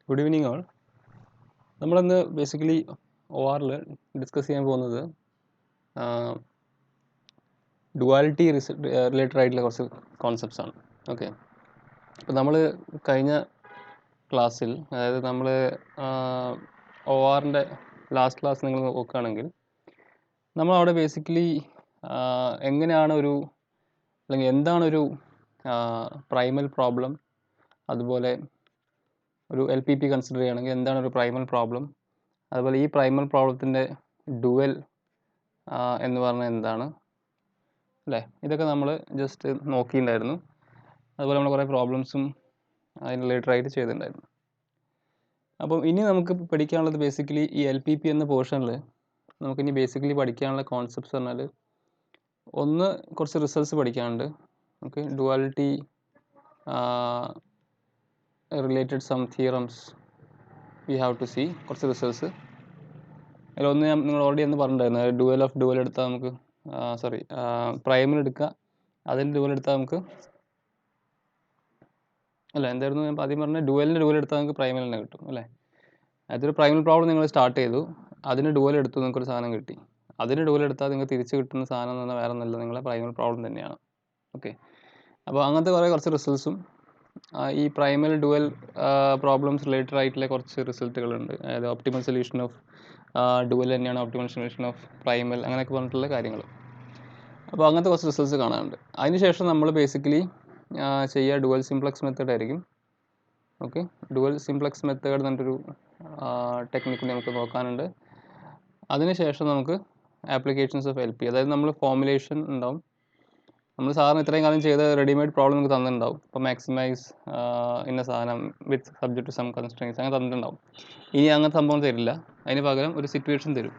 Good evening all. നമ്മളിന്ന് basically ORൽ discuss ചെയ്യാൻ പോകുന്നത് ഡുവാലിറ്റി റിലേറ്റഡ് ആയിട്ടുള്ള കുറച്ച് കോൺസെപ്റ്റ്സ് ആണ്. ഓക്കെ, അപ്പോൾ നമ്മൾ കഴിഞ്ഞ ക്ലാസ്സിൽ, അതായത് നമ്മൾ ORൻ്റെ ലാസ്റ്റ് ക്ലാസ് നിങ്ങൾ നോക്കുകയാണെങ്കിൽ നമ്മളവിടെ ബേസിക്കലി എങ്ങനെയാണ് അല്ലെങ്കിൽ എന്താണൊരു പ്രൈമൽ പ്രോബ്ലം, അതുപോലെ ഒരു LPP കൺസിഡർ ചെയ്യുകയാണെങ്കിൽ എന്താണ് ഒരു പ്രൈമൽ പ്രോബ്ലം, അതുപോലെ ഈ പ്രൈമൽ പ്രോബ്ലത്തിൻ്റെ ഡുവൽ എന്ന് പറഞ്ഞാൽ എന്താണ് അല്ലേ, ഇതൊക്കെ നമ്മൾ ജസ്റ്റ് നോക്കിയിട്ടുണ്ടായിരുന്നു. അതുപോലെ നമ്മൾ കുറേ പ്രോബ്ലംസും അതിന് റിലേറ്റഡ് ആയിട്ട് ചെയ്തിട്ടുണ്ടായിരുന്നു. അപ്പം ഇനി നമുക്ക് പഠിക്കാനുള്ളത് ബേസിക്കലി ഈ LPP എന്ന പോർഷനിൽ നമുക്കിനി ബേസിക്കലി പഠിക്കാനുള്ള കോൺസെപ്റ്റ്സ് പറഞ്ഞാൽ, ഒന്ന് കുറച്ച് റിസൾട്ട്സ് പഠിക്കാനുണ്ട്. Okay, duality related some theorems we have to see, കുറച്ച് റിസൾട്ട്സ്. അതിലൊന്ന് ഞാൻ നിങ്ങൾ ഓൾറെഡി ഒന്ന് പറഞ്ഞിട്ടുണ്ടായിരുന്നു, ഡുവൽ എടുത്താൽ നമുക്ക് പ്രൈമൽ എടുക്കുക, അതിൻ്റെ ഡുവൽ എടുത്താൽ നമുക്ക് അല്ല എന്തായിരുന്നു ഞാൻ ആദ്യം പറഞ്ഞത്, ഡുവൽ എടുത്താൽ നമുക്ക് പ്രൈമൽ തന്നെ കിട്ടും അല്ലേ. അതൊരു പ്രൈമൽ പ്രോബ്ലം നിങ്ങൾ സ്റ്റാർട്ട് ചെയ്തു, അതിന് ഡുവൽ എടുത്തു, നിങ്ങൾക്കൊരു സാധനം കിട്ടി. അതിന് ഡുവൽ എടുത്താൽ നിങ്ങൾക്ക് തിരിച്ച് കിട്ടുന്ന സാധനം എന്ന് പറഞ്ഞാൽ വേറെ ഒന്നല്ല, നിങ്ങളെ പ്രൈമൽ പ്രോബ്ലം തന്നെയാണ്. ഓക്കെ, അപ്പോൾ അങ്ങനത്തെ കുറച്ച് റിസൾട്ട്സും ഈ പ്രൈമൽ ഡുവൽ പ്രോബ്ലംസ് റിലേറ്റഡ് ആയിട്ടുള്ള കുറച്ച് റിസൾട്ടുകളുണ്ട്. അതായത് ഒപ്റ്റിമൽ സൊല്യൂഷൻ ഓഫ് ഡുവൽ തന്നെയാണ് ഒപ്റ്റിമൽ സൊല്യൂഷൻ ഓഫ് പ്രൈമൽ, അങ്ങനെയൊക്കെ പറഞ്ഞിട്ടുള്ള കാര്യങ്ങൾ. അപ്പോൾ അങ്ങനത്തെ കുറച്ച് റിസൾട്ട്സ് കാണാനുണ്ട്. അതിനുശേഷം നമ്മൾ ബേസിക്കലി ചെയ്യുക ഡുവൽ സിംപ്ലക്സ് മെത്തേഡ് ആയിരിക്കും. ഓക്കെ, ഡുവൽ സിംപ്ലക്സ് മെത്തേഡ് എന്നിട്ടൊരു ടെക്നിക്ക് നമുക്ക് നോക്കാനുണ്ട്. അതിനുശേഷം നമുക്ക് ആപ്ലിക്കേഷൻസ് ഓഫ് LP, അതായത് നമ്മൾ ഫോർമുലേഷൻ ഉണ്ടാവും. നമ്മൾ സാറിന് ഇത്രയും കാലം ചെയ്ത റെഡിമെയ്ഡ് പ്രോബ്ലം നമുക്ക് തന്നിട്ടുണ്ടാവും. ഇപ്പോൾ മാക്സിമൈസ് ഇന്ന സാധനം വിത്ത് സബ്ജക്ട് ടു സം കൺസ്ട്രെയിൻസ് അങ്ങനെ തന്നിട്ടുണ്ടാവും. ഇനി അങ്ങനത്തെ സംഭവം തരില്ല, അതിന് പകരം ഒരു സിറ്റുവേഷൻ തരും.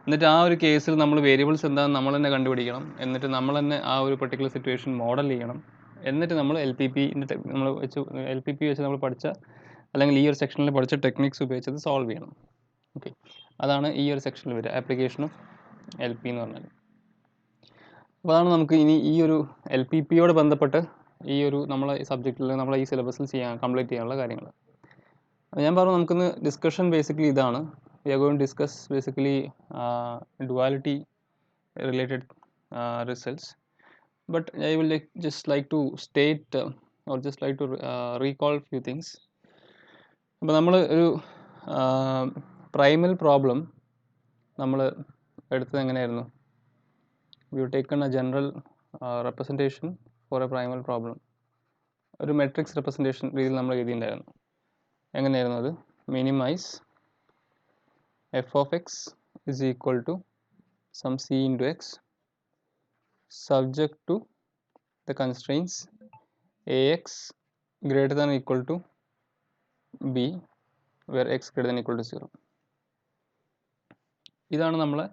എന്നിട്ട് ആ ഒരു കേസിൽ നമ്മൾ വേരിയബിൾസ് എന്താണെന്ന് നമ്മൾ തന്നെ കണ്ടുപിടിക്കണം. എന്നിട്ട് നമ്മൾ തന്നെ ആ ഒരു പെർട്ടിക്കുലർ സിറ്റുവേഷൻ മോഡൽ ചെയ്യണം. എന്നിട്ട് നമ്മൾ LPP വെച്ച് നമ്മൾ പഠിച്ച, അല്ലെങ്കിൽ ഈ ഒരു സെക്ഷനിൽ പഠിച്ച ടെക്നിക്സ് ഉപയോഗിച്ചത് സോൾവ് ചെയ്യണം. ഓക്കെ, അതാണ് ഈ ഒരു സെക്ഷനിൽ വരിക, ആപ്ലിക്കേഷൻ ഓഫ് LP എന്ന് പറഞ്ഞാൽ. അപ്പോൾ അതാണ് നമുക്ക് ഇനി ഈ ഒരു LPPയോട് ബന്ധപ്പെട്ട് ഈ ഒരു നമ്മളെ സബ്ജക്റ്റിൽ നമ്മളെ ഈ സിലബസിൽ കംപ്ലീറ്റ് ചെയ്യാനുള്ള കാര്യങ്ങൾ. ഞാൻ പറഞ്ഞു, നമുക്കിന്ന് ഡിസ്കഷൻ ബേസിക്കലി ഇതാണ്. We are going to discuss basically duality related results, but I will just like to state or just like to recall few things. അപ്പോൾ നമ്മൾ ഒരു പ്രൈമൽ പ്രോബ്ലം നമ്മൾ എടുത്തത് എങ്ങനെയായിരുന്നു? We have taken a general representation for a primal problem. ഒരു matrix representation രീതിയിൽ നമ്മൾ എഴുതിയിട്ടുണ്ടായിരുന്നു. എങ്ങനെയായിരുന്നു അത്? Minimise f of x is equal to some c into x subject to the constraints ax greater than or equal to b where x greater than or equal to 0. ഇതാണ് നമ്മളെ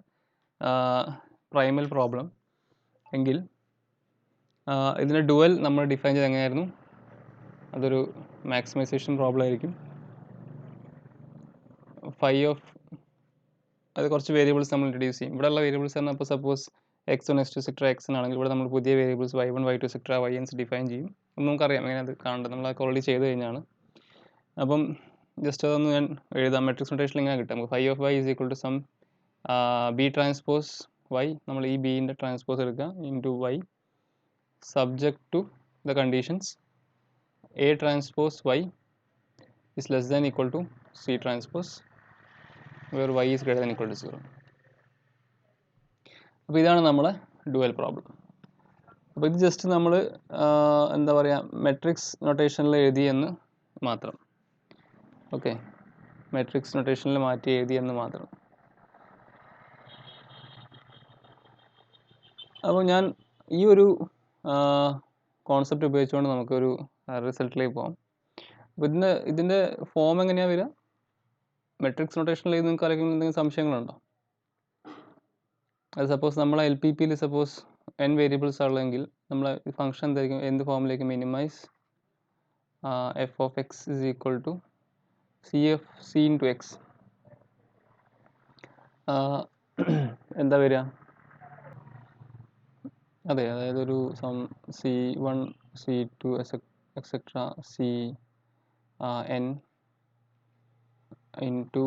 Primal problem എങ്കിൽ ഇതിൻ്റെ dual നമ്മൾ define ചെയ്ത് എങ്ങനെയായിരുന്നു? അതൊരു maximisation problem ആയിരിക്കും. അത് കുറച്ച് വേരിയബിൾസ് നമ്മൾ ഇൻട്രൊഡ്യൂസ് ചെയ്യും. ഇവിടെയുള്ള വേരിയബിൾസ് പറഞ്ഞാൽ, ഇപ്പോൾ suppose x1 x2 sector x ആണെങ്കിൽ ഇവിടെ നമ്മൾ പുതിയ variables y1 y2 sector yns define ചെയ്യും. നമുക്കറിയാം എങ്ങനെ അത് കാണേണ്ടത്, നമ്മളതൊക്കെ ഓൾറെഡി ചെയ്ത് കഴിഞ്ഞാണ്. അപ്പം ജസ്റ്റ് അതൊന്ന് ഞാൻ എഴുതാം. മെട്രിക്സ് നൊട്ടേഷനിൽ ഇങ്ങനെ കിട്ടും നമുക്ക്, phi of y is equal to some B transpose y, നമ്മൾ ഈ ബിൻ്റെ ട്രാൻസ്പോസ് എടുക്കുക, into y subject to the conditions a transpose y is less than equal to c transpose where y is greater than equal to 0. അപ്പോൾ ഇതാണ് നമ്മളെ dual problem. അപ്പോൾ ഇത് just നമ്മൾ എന്താ പറയുക, മെട്രിക്സ് നൊട്ടേഷനിൽ എഴുതിയെന്ന് മാത്രം. ഓക്കെ, മെട്രിക്സ് നൊട്ടേഷനിൽ മാറ്റി എഴുതിയെന്ന് മാത്രം. അപ്പോൾ ഞാൻ ഈ ഒരു കോൺസെപ്റ്റ് ഉപയോഗിച്ചുകൊണ്ട് നമുക്കൊരു റിസൾട്ടിലേക്ക് പോകാം. അപ്പോൾ ഇതിൻ്റെ ഫോം എങ്ങനെയാണ് വരിക? മെട്രിക്സ് നൊട്ടേഷനിൽ നിങ്ങൾക്ക് ആരെങ്കിലും എന്തെങ്കിലും സംശയങ്ങളുണ്ടോ? അത് സപ്പോസ് നമ്മളെ LPPയിൽ സപ്പോസ് n വേരിയബിൾസ് ഉള്ളതെങ്കിൽ നമ്മളെ ഫംഗ്ഷൻ എന്തായിരിക്കും, എന്ത് ഫോമിലേക്ക്? Minimise f of x is equal to c into x. എന്താ വരിക? അതെ, അതായത് ഒരു c1 c2 etcetera cn into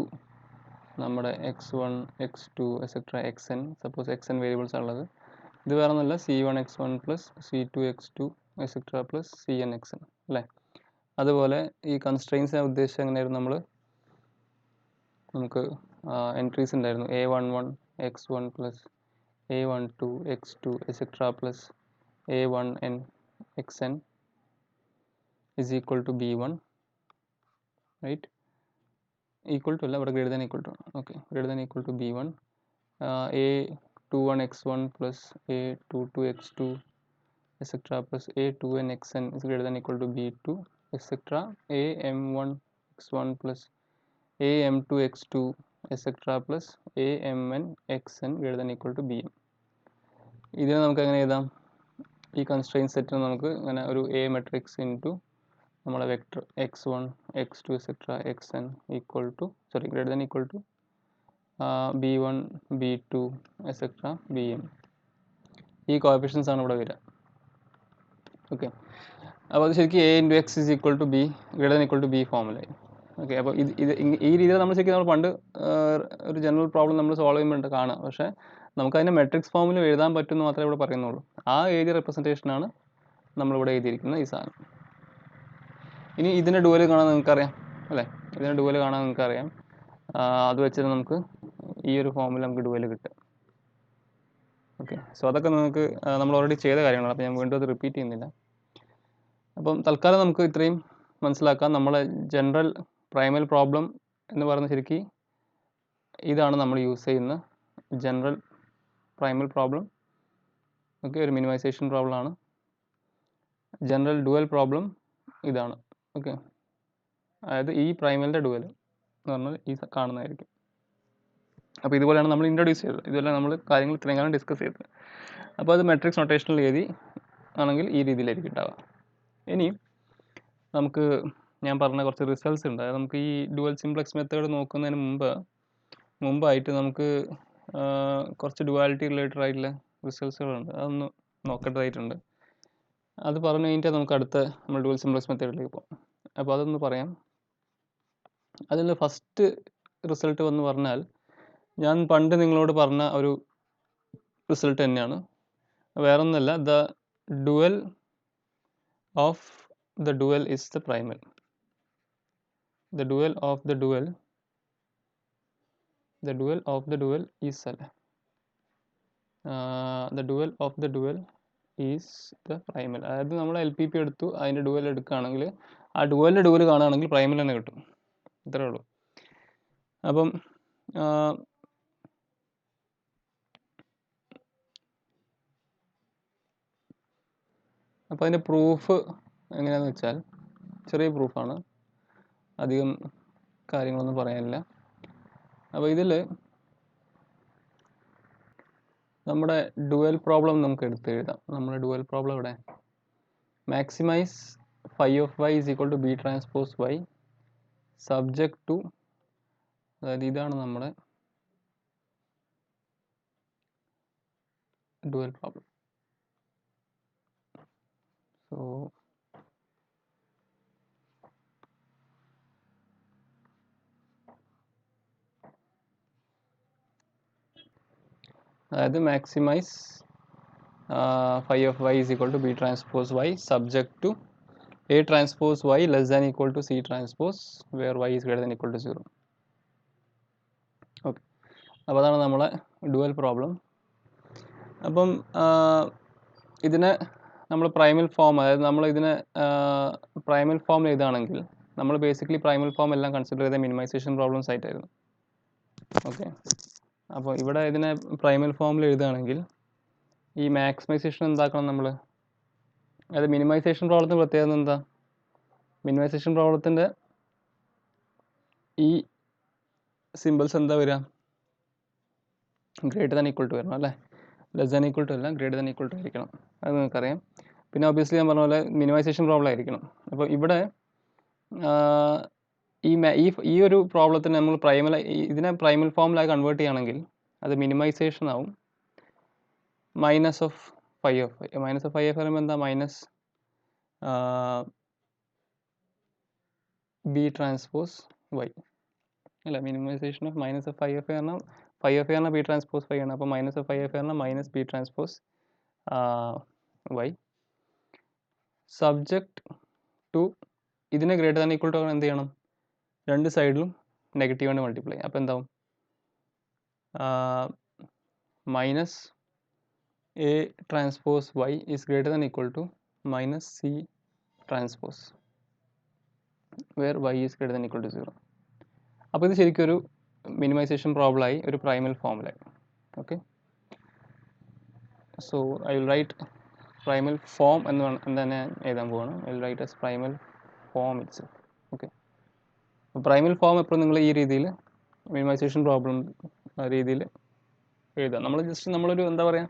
നമ്മുടെ x1 x2 etcetera xn. Suppose xn variables ഉള്ളത്. ഇത് വേറെ ഒന്നുമല്ല c1 x1 plus c2 x2 etcetera plus cn xn അല്ലേ. അതുപോലെ ഈ കൺസ്ട്രെയിൻസ് ഉദ്ദേശിച്ച് എങ്ങനെയായിരുന്നു നമുക്ക് എൻട്രീസ് ഉണ്ടായിരുന്നു a11 x1 plus a12 x2 etcetera plus a1n xn is equal to b1, right? Equal to അല്ല, ഇവിടെ greater than equal to ആണ്. Okay, greater than equal to b1. a21 x1 plus a22 x2 etc plus a2n xn is greater than equal to b2 etc. am1 x1 plus am2 x2 etc plus amn xn greater than equal to bm. ഇതിനെ നമുക്ക് എങ്ങനെ എഴുതാം? ഈ constrain സെറ്റിന് നമുക്ക് അങ്ങനെ ഒരു a matrix into നമ്മളെ vector x1 x2 etcetera xn equal to greater than equal to b1 b2 etcetera bm. ഈ കോഎഫിഷ്യൻസ് ആണ് ഇവിടെ വരിക. ഓക്കെ, അപ്പോൾ അത് ശരിക്കും a into x is equal to b greater than equal to b ഫോമിലായി. Okay, അപ്പോൾ ഈ രീതിയിൽ നമ്മൾ ശരിക്കും നമ്മൾ പണ്ട് ഒരു ജനറൽ പ്രോബ്ലം നമ്മൾ സോൾവ് ചെയ്യുമ്പോൾ കാണാം. പക്ഷേ നമുക്കതിനെ മെട്രിക്സ് ഫോമിൽ എഴുതാൻ പറ്റുമെന്ന് മാത്രമേ ഇവിടെ പറയുന്നുള്ളൂ. ആ ഏരിയ റെപ്രസെൻറ്റേഷനാണ് നമ്മളിവിടെ എഴുതിയിരിക്കുന്ന ഈ സാധനം. ഇനി ഇതിൻ്റെ ഡുവൽ കാണാൻ നിങ്ങൾക്കറിയാം അല്ലേ? ഇതിൻ്റെ ഡുവൽ കാണാൻ നിങ്ങൾക്കറിയാം. അത് വെച്ചിട്ട് നമുക്ക് ഈ ഒരു ഫോമിൽ നമുക്ക് ഡുവൽ കിട്ടും. ഓക്കെ, സോ അതൊക്കെ നിങ്ങൾക്ക് നമ്മൾ ഓൾറെഡി ചെയ്ത കാര്യങ്ങളാണ്. അപ്പോൾ ഞാൻ വീണ്ടും അത് റിപ്പീറ്റ് ചെയ്യുന്നില്ല. അപ്പം തൽക്കാലം നമുക്ക് ഇത്രയും മനസ്സിലാക്കാം. നമ്മളെ ജനറൽ പ്രൈമൽ പ്രോബ്ലം എന്ന് പറയുന്നത് ശരിക്കും ഇതാണ് നമ്മൾ യൂസ് ചെയ്യുന്ന ജനറൽ പ്രൈമൽ പ്രോബ്ലം. ഓക്കെ, ഒരു മിനിമൈസേഷൻ പ്രോബ്ലമാണ്. ജനറൽ ഡുവൽ പ്രോബ്ലം ഇതാണ്. ഓക്കെ, അതായത് ഈ പ്രൈമലിൻ്റെ ഡുവൽ എന്ന് പറഞ്ഞാൽ ഈ കാണുന്നതായിരിക്കും. അപ്പോൾ ഇതുപോലെയാണ് നമ്മൾ ഇൻട്രൊഡ്യൂസ് ചെയ്തത്. ഇതുപോലെ നമ്മൾ കാര്യങ്ങൾ ഇത്രയും കാലം ഡിസ്കസ് ചെയ്തത്. അപ്പോൾ അത് മെട്രിക്സ് നൊട്ടേഷനിൽ എഴുതി ആണെങ്കിൽ ഈ രീതിയിലായിരിക്കും ഉണ്ടാവുക. ഇനി നമുക്ക് ഞാൻ പറഞ്ഞ കുറച്ച് റിസൾട്ട്സ് ഉണ്ട്. അതായത് നമുക്ക് ഈ ഡുവൽ സിംപ്ലക്സ് മെത്തേഡ് നോക്കുന്നതിന് മുമ്പായിട്ട് നമുക്ക് കുറച്ച് ഡുവാലിറ്റി റിലേറ്റഡ് ആയിട്ടുള്ള റിസൾട്ട്സുകളുണ്ട്. അതൊന്ന് നോക്കേണ്ടതായിട്ടുണ്ട്. അത് പറഞ്ഞു കഴിഞ്ഞിട്ട് നമുക്ക് അടുത്ത നമ്മൾ ഡുവൽ സിംപ്ലക്സ് മെത്തേഡിലേക്ക് പോകാം. അപ്പോൾ അതൊന്ന് പറയാം. അതിൽ ഫസ്റ്റ് റിസൾട്ട് എന്ന് പറഞ്ഞാൽ ഞാൻ പണ്ട് നിങ്ങളോട് പറഞ്ഞ ഒരു റിസൾട്ട് തന്നെയാണ്. വേറൊന്നുമല്ല, the dual of the dual is the primal. The dual of the dual is the dual of the dual is the primal. അതായത് നമ്മൾ LPP എടുത്തു, അതിൻ്റെ ഡുവൽ എടുക്കുകയാണെങ്കിൽ ആ ഡുവലിൻ്റെ ഡുവൽ കാണുകയാണെങ്കിൽ പ്രൈമൽ തന്നെ കിട്ടും. ഇത്രേ ഉള്ളൂ. അപ്പം അതിൻ്റെ പ്രൂഫ് എങ്ങനെയാണെന്ന് വെച്ചാൽ ചെറിയ പ്രൂഫാണ്, അധികം കാര്യങ്ങളൊന്നും പറയാനില്ല. അപ്പോൾ ഇതിൽ നമ്മുടെ ഡുവൽ പ്രോബ്ലം നമുക്ക് എടുത്തെഴുതാം. നമ്മുടെ ഡുവൽ പ്രോബ്ലം ഇവിടെ maximise phi of y is equal to b transpose y subject to, അതായത് ഇതാണ് നമ്മുടെ ഡുവൽ പ്രോബ്ലം. സോ അതായത് maximise phi of y is equal to b transpose y subject to a transpose y less than equal to c transpose where y is greater than equal to 0. Okay, അപ്പോൾ അതാണ് നമ്മളെ dual problem. അപ്പം ഇതിനെ നമ്മൾ Primal form, അതായത് നമ്മൾ ഇതിനെ Primal ഫോമിൽ എഴുതുകയാണെങ്കിൽ നമ്മൾ ബേസിക്കലി പ്രൈമൽ ഫോം എല്ലാം കൺസിഡർ ചെയ്ത മിനിമൈസേഷൻ പ്രോബ്ലംസ് ആയിട്ടായിരുന്നു. ഓക്കെ, അപ്പോൾ ഇവിടെ ഇതിനെ പ്രൈമൽ ഫോമിൽ എഴുതുകയാണെങ്കിൽ ഈ മാക്സിമൈസേഷൻ എന്താക്കണം നമ്മൾ? അതായത് മിനിമൈസേഷൻ പ്രോബ്ലത്തിൻ്റെ പ്രത്യേകത എന്താ? മിനിമൈസേഷൻ പ്രോബ്ലത്തിൻ്റെ ഈ സിമ്പിൾസ് എന്താ വരിക? ഗ്രേറ്റർ ദാൻ ഈക്വൽ ടു വരണം അല്ലേ? ലെസ് ദാൻ ഈക്വൽ ടു അല്ല, ഗ്രേറ്റർ ദാൻ ഈക്വൽ ടു ആയിരിക്കണം. അത് നിങ്ങൾക്കറിയാം. പിന്നെ ഒബ്വിയസ്ലി ഞാൻ പറഞ്ഞ പോലെ മിനിമൈസേഷൻ പ്രോബ്ലം ആയിരിക്കണം. അപ്പോൾ ഇവിടെ ഈ ഒരു പ്രോബ്ലത്തിന് നമ്മൾ ഇതിനെ പ്രൈമൽ ഫോമിലായി കൺവേർട്ട് ചെയ്യുകയാണെങ്കിൽ അത് മിനിമൈസേഷൻ ആവും minus of phi of y. Minus of phi of y പറയുമ്പോൾ എന്താ? മൈനസ് ബി ട്രാൻസ്പോസ് വൈ അല്ല, minimization of minus of phi f a പറഞ്ഞാൽ ഫൈ എഫ് എ പറഞ്ഞാൽ ബി ട്രാൻസ്പോസ് ഫൈ ആണ്. അപ്പോൾ minus of phi f a പറഞ്ഞാൽ minus B transpose Y. Subject to ഇതിനെ greater than equal to എന്ത് ചെയ്യണം? രണ്ട് സൈഡിലും നെഗറ്റീവ് കൊണ്ട് മൾട്ടിപ്ലൈ. അപ്പോൾ എന്താവും? Minus a transpose y is greater than equal to minus C transpose where y is greater than equal to 0. അപ്പോൾ ഇത് ശരിക്കും ഒരു മിനിമൈസേഷൻ പ്രോബ്ലമായി, ഒരു പ്രൈമൽ ഫോമിലായി. Okay, so I will write primal form എന്ന് തന്നെ എഴുതാൻ പോവാണ്. I will write as primal form itself. Okay, primal form എപ്പോഴും നിങ്ങൾ ഈ രീതിയിൽ മിനിമൈസേഷൻ പ്രോബ്ലം രീതിയിൽ എഴുതാം. നമ്മൾ ജസ്റ്റ് നമ്മളൊരു എന്താ പറയുക,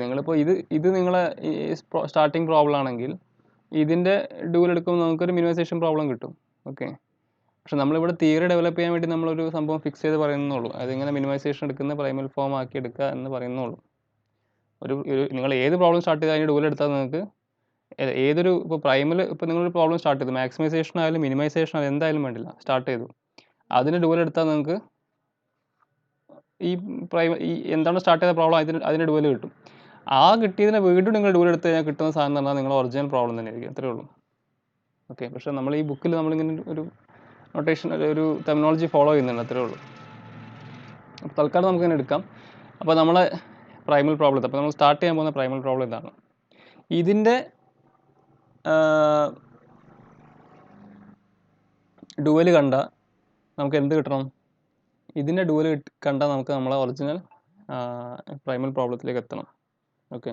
നിങ്ങളിപ്പോൾ ഇത് നിങ്ങളെ സ്റ്റാർട്ടിങ് പ്രോബ്ലം ആണെങ്കിൽ ഇതിൻ്റെ ഡ്യൂൽ എടുക്കുമ്പോൾ നമുക്കൊരു മിനിമൈസേഷൻ പ്രോബ്ലം കിട്ടും. ഓക്കെ, പക്ഷെ നമ്മളിവിടെ തിയറി ഡെവലപ്പ് ചെയ്യാൻ വേണ്ടി നമ്മളൊരു സംഭവം ഫിക്സ് ചെയ്ത് പറയുന്നുള്ളൂ. അതിങ്ങനെ മിനിമൈസേഷൻ എടുക്കുന്ന പ്രൈമൽ ഫോം ആക്കി എടുക്കുക എന്ന് പറയുന്നുള്ളൂ. ഒരു നിങ്ങൾ ഏത് പ്രോബ്ലം സ്റ്റാർട്ട് ചെയ്താൽ അതിൻ്റെ ഡ്യൂൽ എടുത്താൽ നിങ്ങൾക്ക് ഏതൊരു ഇപ്പോൾ പ്രൈമൽ ഇപ്പോൾ നിങ്ങളൊരു പ്രോബ്ലം സ്റ്റാർട്ട് ചെയ്തു, മാക്സിമൈസേഷൻ ആയാലും മിനിമൈസേഷൻ ആയാലും എന്തായാലും വേണ്ടില്ല, സ്റ്റാർട്ട് ചെയ്തു, അതിന് ഡ്യൂൽ എടുത്താൽ നിങ്ങൾക്ക് ഈ എന്താണ് സ്റ്റാർട്ട് ചെയ്ത പ്രോബ്ലം അതിന് ഡ്യൂൽ കിട്ടും. ആ കിട്ടിയതിനെ വീണ്ടും നിങ്ങൾ ഡ്യൂൽ എടുത്ത് കഴിഞ്ഞാൽ കിട്ടുന്ന സാധനം എന്ന് പറഞ്ഞാൽ നിങ്ങളുടെ ഒറിജിനൽ പ്രോബ്ലം തന്നെ ആയിരിക്കും. അത്രേ ഉള്ളൂ. ഓക്കെ, പക്ഷേ നമ്മൾ ഈ ബുക്കിൽ നമ്മളിങ്ങനെ ഒരു നൊട്ടേഷൻ ഒരു ടെർമിനോളജി ഫോളോ ചെയ്യുന്നുണ്ട്, അത്രേ ഉള്ളൂ. അപ്പോൾ തൽക്കാലം നമുക്കിങ്ങനെ എടുക്കാം. അപ്പോൾ നമ്മളെ പ്രൈമൽ പ്രോബ്ലം, അപ്പോൾ നമ്മൾ സ്റ്റാർട്ട് ചെയ്യാൻ പോകുന്ന പ്രൈമൽ പ്രോബ്ലം ഇതാണ്. ഇതിൻ്റെ ഡ്യൂവൽ കണ്ട നമുക്ക് എന്ത് കിട്ടണം? ഇതിൻ്റെ ഡ്യൂവൽ കണ്ടാൽ നമുക്ക് നമ്മളെ ഒറിജിനൽ പ്രൈമൽ പ്രോബ്ലത്തിലേക്ക് എത്തണം. ഓക്കെ,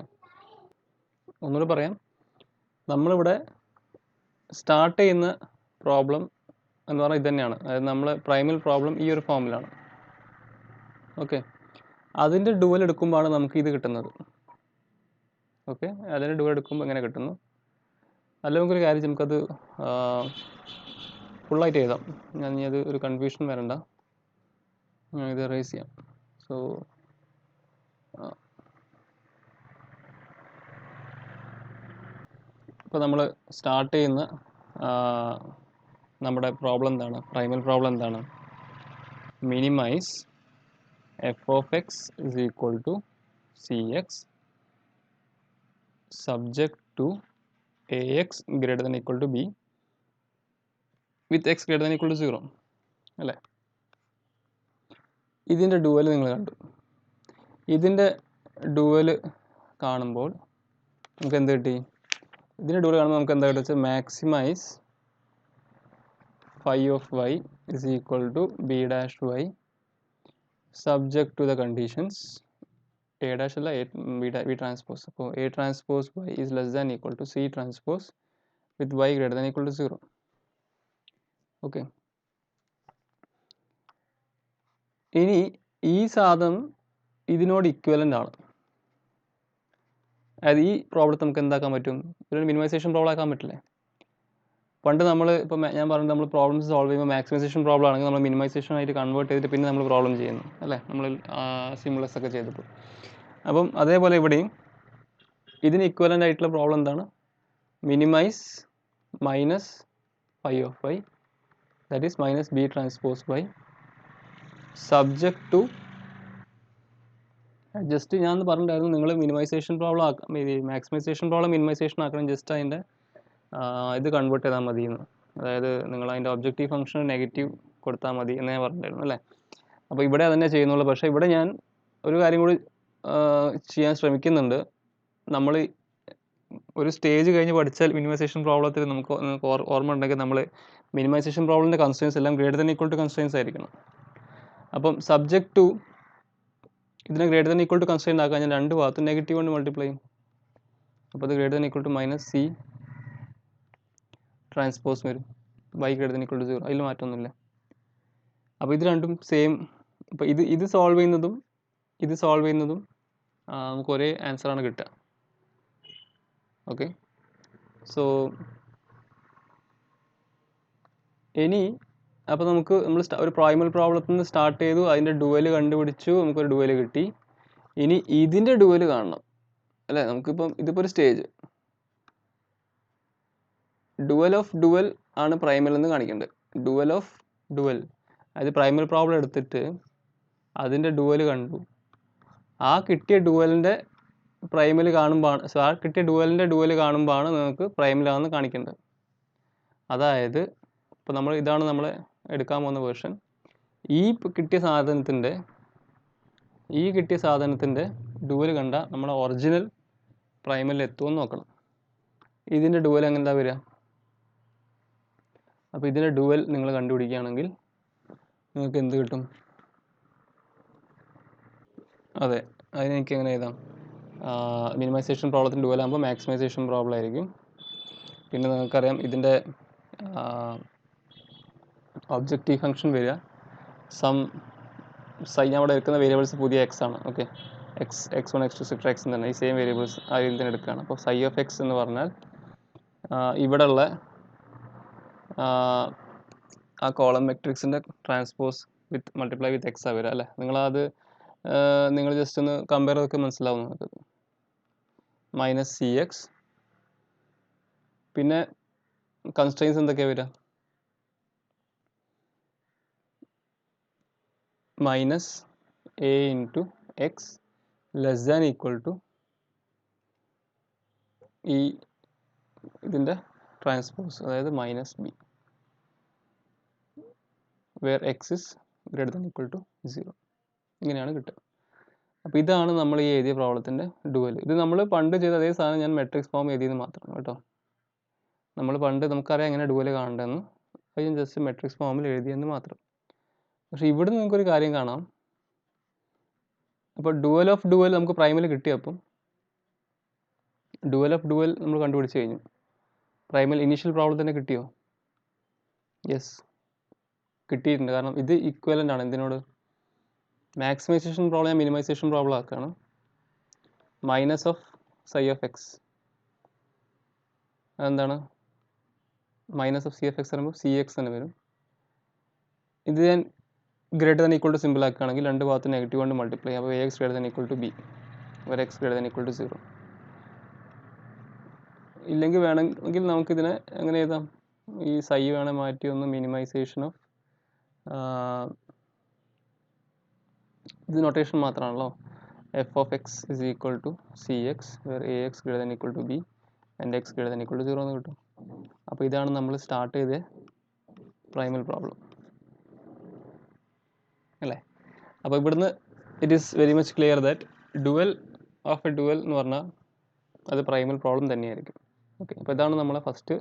ഒന്നുകൂടി പറയാം. നമ്മളിവിടെ സ്റ്റാർട്ട് ചെയ്യുന്ന പ്രോബ്ലം എന്ന് പറഞ്ഞാൽ ഇത് തന്നെയാണ്. അതായത് നമ്മൾ പ്രൈമൽ പ്രോബ്ലം ഈ ഒരു ഫോമിലാണ്. ഓക്കെ, അതിൻ്റെ ഡ്യൂവൽ എടുക്കുമ്പോഴാണ് നമുക്ക് ഇത് കിട്ടുന്നത്. ഓക്കെ, അതിൻ്റെ ഡ്യൂവൽ എടുക്കുമ്പോൾ എങ്ങനെ കിട്ടുന്നു? അല്ല, നമുക്കൊരു കാര്യം, നമുക്കത് ഫുള്ളായിട്ട് എഴുതാം. ഞാൻ ഇനി അത് ഒരു കൺഫ്യൂഷൻ വരണ്ട, ഞാൻ ഇത് റേസ് ചെയ്യാം. സോ ഇപ്പോൾ നമ്മൾ സ്റ്റാർട്ട് ചെയ്യുന്ന നമ്മുടെ പ്രോബ്ലം എന്താണ്? പ്രൈമൽ പ്രോബ്ലം എന്താണ്? Minimise F of X is equal to C X subject to A X greater than equal to B with X greater than equal to 0 അല്ലേ? ഇതിൻ്റെ ഡ്യൂവൽ നിങ്ങൾ കണ്ടു. ഇതിൻ്റെ ഡ്യൂവൽ കാണുമ്പോൾ നമുക്ക് എന്ത് കിട്ടി? ഇതിൻ്റെ ഡ്യൂവൽ കാണുമ്പോൾ നമുക്ക് എന്താ കിട്ടുക? Maximise phi of y is equal to b dash y subject to the conditions a dash അല്ല b transpose. അപ്പോൾ a transpose y is less than equal to c transpose with y greater than equal to 0. Okay, ഇനി ഈ സാധനം ഇതിനോട് equivalent ആണ്. അതായത് ഈ പ്രോബ്ലത്തെ നമുക്ക് എന്താക്കാൻ പറ്റും? ഒരു മിനിമൈസേഷൻ പ്രോബ്ലം ആക്കാൻ പറ്റില്ലേ? പണ്ട് നമ്മൾ ഇപ്പോൾ ഞാൻ പറഞ്ഞത് നമ്മൾ പ്രോബ്ലംസ് സോൾവ് ചെയ്യുമ്പോൾ മാക്സിമൈസേഷൻ പ്രോബ്ലം ആണെങ്കിൽ നമ്മൾ മിനിമൈസേഷൻ ആയിട്ട് കൺവേർട്ട് ചെയ്തിട്ട് പിന്നെ നമ്മൾ പ്രോബ്ലം ചെയ്യുന്നു അല്ലേ, നമ്മൾ സിമുലസ് ഒക്കെ ചെയ്തപ്പോൾ. അപ്പം അതേപോലെ ഇവിടെയും ഇതിന് ഇക്വലൻ്റ് ആയിട്ടുള്ള പ്രോബ്ലം എന്താണ്? Minimise minus phi of Y that is minus B transpose Y subject to just ഞാൻ പറഞ്ഞിട്ടുണ്ടായിരുന്നു നിങ്ങൾ മിനിമൈസേഷൻ പ്രോബ്ലം ആക്കാം, മാക്സിമൈസേഷൻ പ്രോബ്ലം മിനിമൈസേഷൻ ആക്കണം, ജസ്റ്റ് അതിൻ്റെ ഇത് കൺവേർട്ട് ചെയ്താൽ മതി എന്ന്. അതായത് നിങ്ങൾ അതിൻ്റെ ഒബ്ജക്റ്റീവ് ഫംഗ്ഷൻ നെഗറ്റീവ് കൊടുത്താൽ മതി എന്ന് ഞാൻ പറഞ്ഞിട്ടുണ്ടായിരുന്നു അല്ലേ. അപ്പോൾ ഇവിടെ അതന്നെ ചെയ്യുന്നുള്ളൂ. പക്ഷേ ഇവിടെ ഞാൻ ഒരു കാര്യം കൂടി ചെയ്യാൻ ശ്രമിക്കുന്നുണ്ട്. നമ്മൾ ഒരു സ്റ്റേജ് കഴിഞ്ഞ് പഠിച്ചാൽ മിനിമൈസേഷൻ പ്രോബ്ലത്തിൽ നമുക്ക് ഓർമ്മ ഉണ്ടെങ്കിൽ നമ്മൾ മിനിമൈസേഷൻ പ്രോബ്ലത്തിൻ്റെ കൺസ്ട്രെയിൻസ് എല്ലാം greater than equal to constraints ആയിരിക്കണം. അപ്പം സബ്ജക്റ്റ് ടു ഇതിനെ greater than equal to constraint ആക്കാൻ ഞാൻ രണ്ട് ഭാഗത്തും നെഗറ്റീവ് കൊണ്ട് മൾട്ടിപ്ലൈ ചെയ്യും. അപ്പോൾ അത് greater than equal to minus C transpose വരും, y greater than equal to 0, അതിൽ മാറ്റമൊന്നുമില്ല. അപ്പോൾ ഇത് രണ്ടും സെയിം. അപ്പോൾ ഇത് സോൾവ് ചെയ്യുന്നതും ഇത് സോൾവ് ചെയ്യുന്നതും നമുക്ക് ഒരേ ആൻസറാണ് കിട്ടുക. ഓക്കെ, സോ ഇനി അപ്പോൾ നമുക്ക് നമ്മൾ ഒരു പ്രൈമൽ പ്രോബ്ലത്തിൽ നിന്ന് സ്റ്റാർട്ട് ചെയ്തു, അതിൻ്റെ ഡ്യൂവൽ കണ്ടുപിടിച്ചു, നമുക്കൊരു ഡ്യൂവൽ കിട്ടി. ഇനി ഇതിൻ്റെ ഡ്യൂവൽ കാണണം അല്ലേ. നമുക്കിപ്പം ഇതിപ്പോൾ ഒരു സ്റ്റേജ് ഡ്യുവൽ ഓഫ് ഡ്യുവൽ ആണ് പ്രൈമൽ എന്ന് കാണിക്കേണ്ടത്. ഡുവൽ ഓഫ് ഡുവൽ, അതായത് പ്രൈമൽ പ്രോബ്ലം എടുത്തിട്ട് അതിൻ്റെ ഡുവൽ കണ്ടു. ആ കിട്ടിയ ഡുവലിൻ്റെ പ്രൈമൽ കാണുമ്പോഴാണ്, ആ കിട്ടിയ ഡുവലിൻ്റെ ഡുവൽ കാണുമ്പോഴാണ് നിങ്ങൾക്ക് പ്രൈമലാണെന്ന് കാണിക്കേണ്ടത്. അതായത് ഇപ്പോൾ ഇതാണ് നമ്മൾ എടുക്കാൻ പോകുന്ന വേർഷൻ. ഈ കിട്ടിയ സാധനത്തിൻ്റെ ഡുവൽ കണ്ട നമ്മൾ ഒറിജിനൽ പ്രൈമലിൽ എത്തുമെന്ന് നോക്കണം. ഇതിൻ്റെ ഡുവൽ എങ്ങനെന്താ വരിക? അപ്പോൾ ഇതിൻ്റെ ഡുവൽ നിങ്ങൾ കണ്ടുപിടിക്കുകയാണെങ്കിൽ നിങ്ങൾക്ക് എന്ത് കിട്ടും? അതെ, അതിനെനിക്ക് എങ്ങനെ എഴുതാം? മിനിമൈസേഷൻ പ്രോബ്ലത്തിൻ്റെ ഡുവൽ ആകുമ്പോൾ മാക്സിമൈസേഷൻ പ്രോബ്ലം ആയിരിക്കും. പിന്നെ നിങ്ങൾക്കറിയാം ഇതിൻ്റെ ഒബ്ജക്റ്റീവ് ഫംഗ്ഷൻ വരിക ഞാൻ അവിടെ എടുക്കുന്ന വേരിയബിൾസ് പുതിയ എക്സ് ആണ്. ഓക്കെ, x1 x2 x തന്നെ ഈ സെയിം വേരിയബിൾസ് ആ രീതിയിൽ തന്നെ എടുക്കുകയാണ്. അപ്പോൾ psi of x എന്ന് പറഞ്ഞാൽ ഇവിടെയുള്ള ആ കോളം മെട്രിക്സിൻ്റെ transpose with multiply with x വരിക അല്ലേ. നിങ്ങൾ ജസ്റ്റ് ഒന്ന് കമ്പയർ ചെയ്തൊക്കെ മനസ്സിലാവും നിങ്ങൾക്ക്. മൈനസ് സി എക്സ്, പിന്നെ കൺസ്ട്രെയിൻസ് എന്തൊക്കെയാണ് വരിക? Minus a into x less than equal to ഇതിൻ്റെ ട്രാൻസ്പോസ്, അതായത് minus b, where x is greater than equal to 0. ഇങ്ങനെയാണ് കിട്ടുക. അപ്പോൾ ഇതാണ് നമ്മൾ ഈ എഴുതിയ പ്രോബ്ലത്തിൻ്റെ ഡുവൽ. ഇത് നമ്മൾ പണ്ട് ചെയ്ത അതേ സാധനം ഞാൻ മെട്രിക്സ് ഫോം എഴുതിയെന്ന് മാത്രം കേട്ടോ. നമുക്കറിയാം എങ്ങനെ ഡുവൽ കാണേണ്ടതെന്ന്, അത് ഞാൻ ജസ്റ്റ് മെട്രിക്സ് ഫോമിൽ എഴുതിയെന്ന് മാത്രം. പക്ഷേ ഇവിടെ നിങ്ങൾക്കൊരു കാര്യം കാണാം. അപ്പോൾ ഡുവൽ ഓഫ് ഡുവൽ നമുക്ക് പ്രൈമൽ കിട്ടിയപ്പം ഡുവൽ ഓഫ് ഡുവൽ നമ്മൾ കണ്ടുപിടിച്ച് കഴിഞ്ഞു. പ്രൈമൽ ഇനീഷ്യൽ പ്രോബ്ലം തന്നെ കിട്ടിയോ? യെസ്, കിട്ടിയിട്ടുണ്ട്. കാരണം ഇത് ഇക്വലൻ്റ് ആണ് എന്തിനോട്? മാക്സിമൈസേഷൻ പ്രോബ്ലം ഞാൻ മിനിമൈസേഷൻ പ്രോബ്ലം ആക്കുകയാണ്. Minus of psi of x, അതെന്താണ്? Minus of C F X പറയുമ്പോൾ സി എക്സ് തന്നെ വരും. ഇത് ഞാൻ greater than equal to simple ആക്കുകയാണെങ്കിൽ രണ്ട് ഭാഗത്ത് നെഗറ്റീവ് കൊണ്ട് മൾട്ടിപ്ലൈ, അപ്പോൾ A X greater than equal to B, where X greater than equal to 0. ഇല്ലെങ്കിൽ വേണമെങ്കിൽ നമുക്കിതിനെ എങ്ങനെ എഴുതാം? ഈ സൈ വേണേൽ മാറ്റി ഒന്ന് മിനിമൈസേഷൻ ഓഫ്, ഇത് നൊട്ടേഷൻ മാത്രമാണല്ലോ, f of X is equal to C x where a X greater than equal to b and x greater than equal to 0 എന്ന് കിട്ടും. അപ്പോൾ ഇതാണ് നമ്മൾ സ്റ്റാർട്ട് ചെയ്ത പ്രൈമൽ പ്രോബ്ലം അല്ലേ. അപ്പോൾ ഇവിടുന്ന് it is very much clear that dual of A dual എന്ന് പറഞ്ഞാൽ അത് പ്രൈമൽ പ്രോബ്ലം തന്നെയായിരിക്കും. ഓക്കെ, അപ്പോൾ ഇതാണ് നമ്മളെ ഫസ്റ്റ്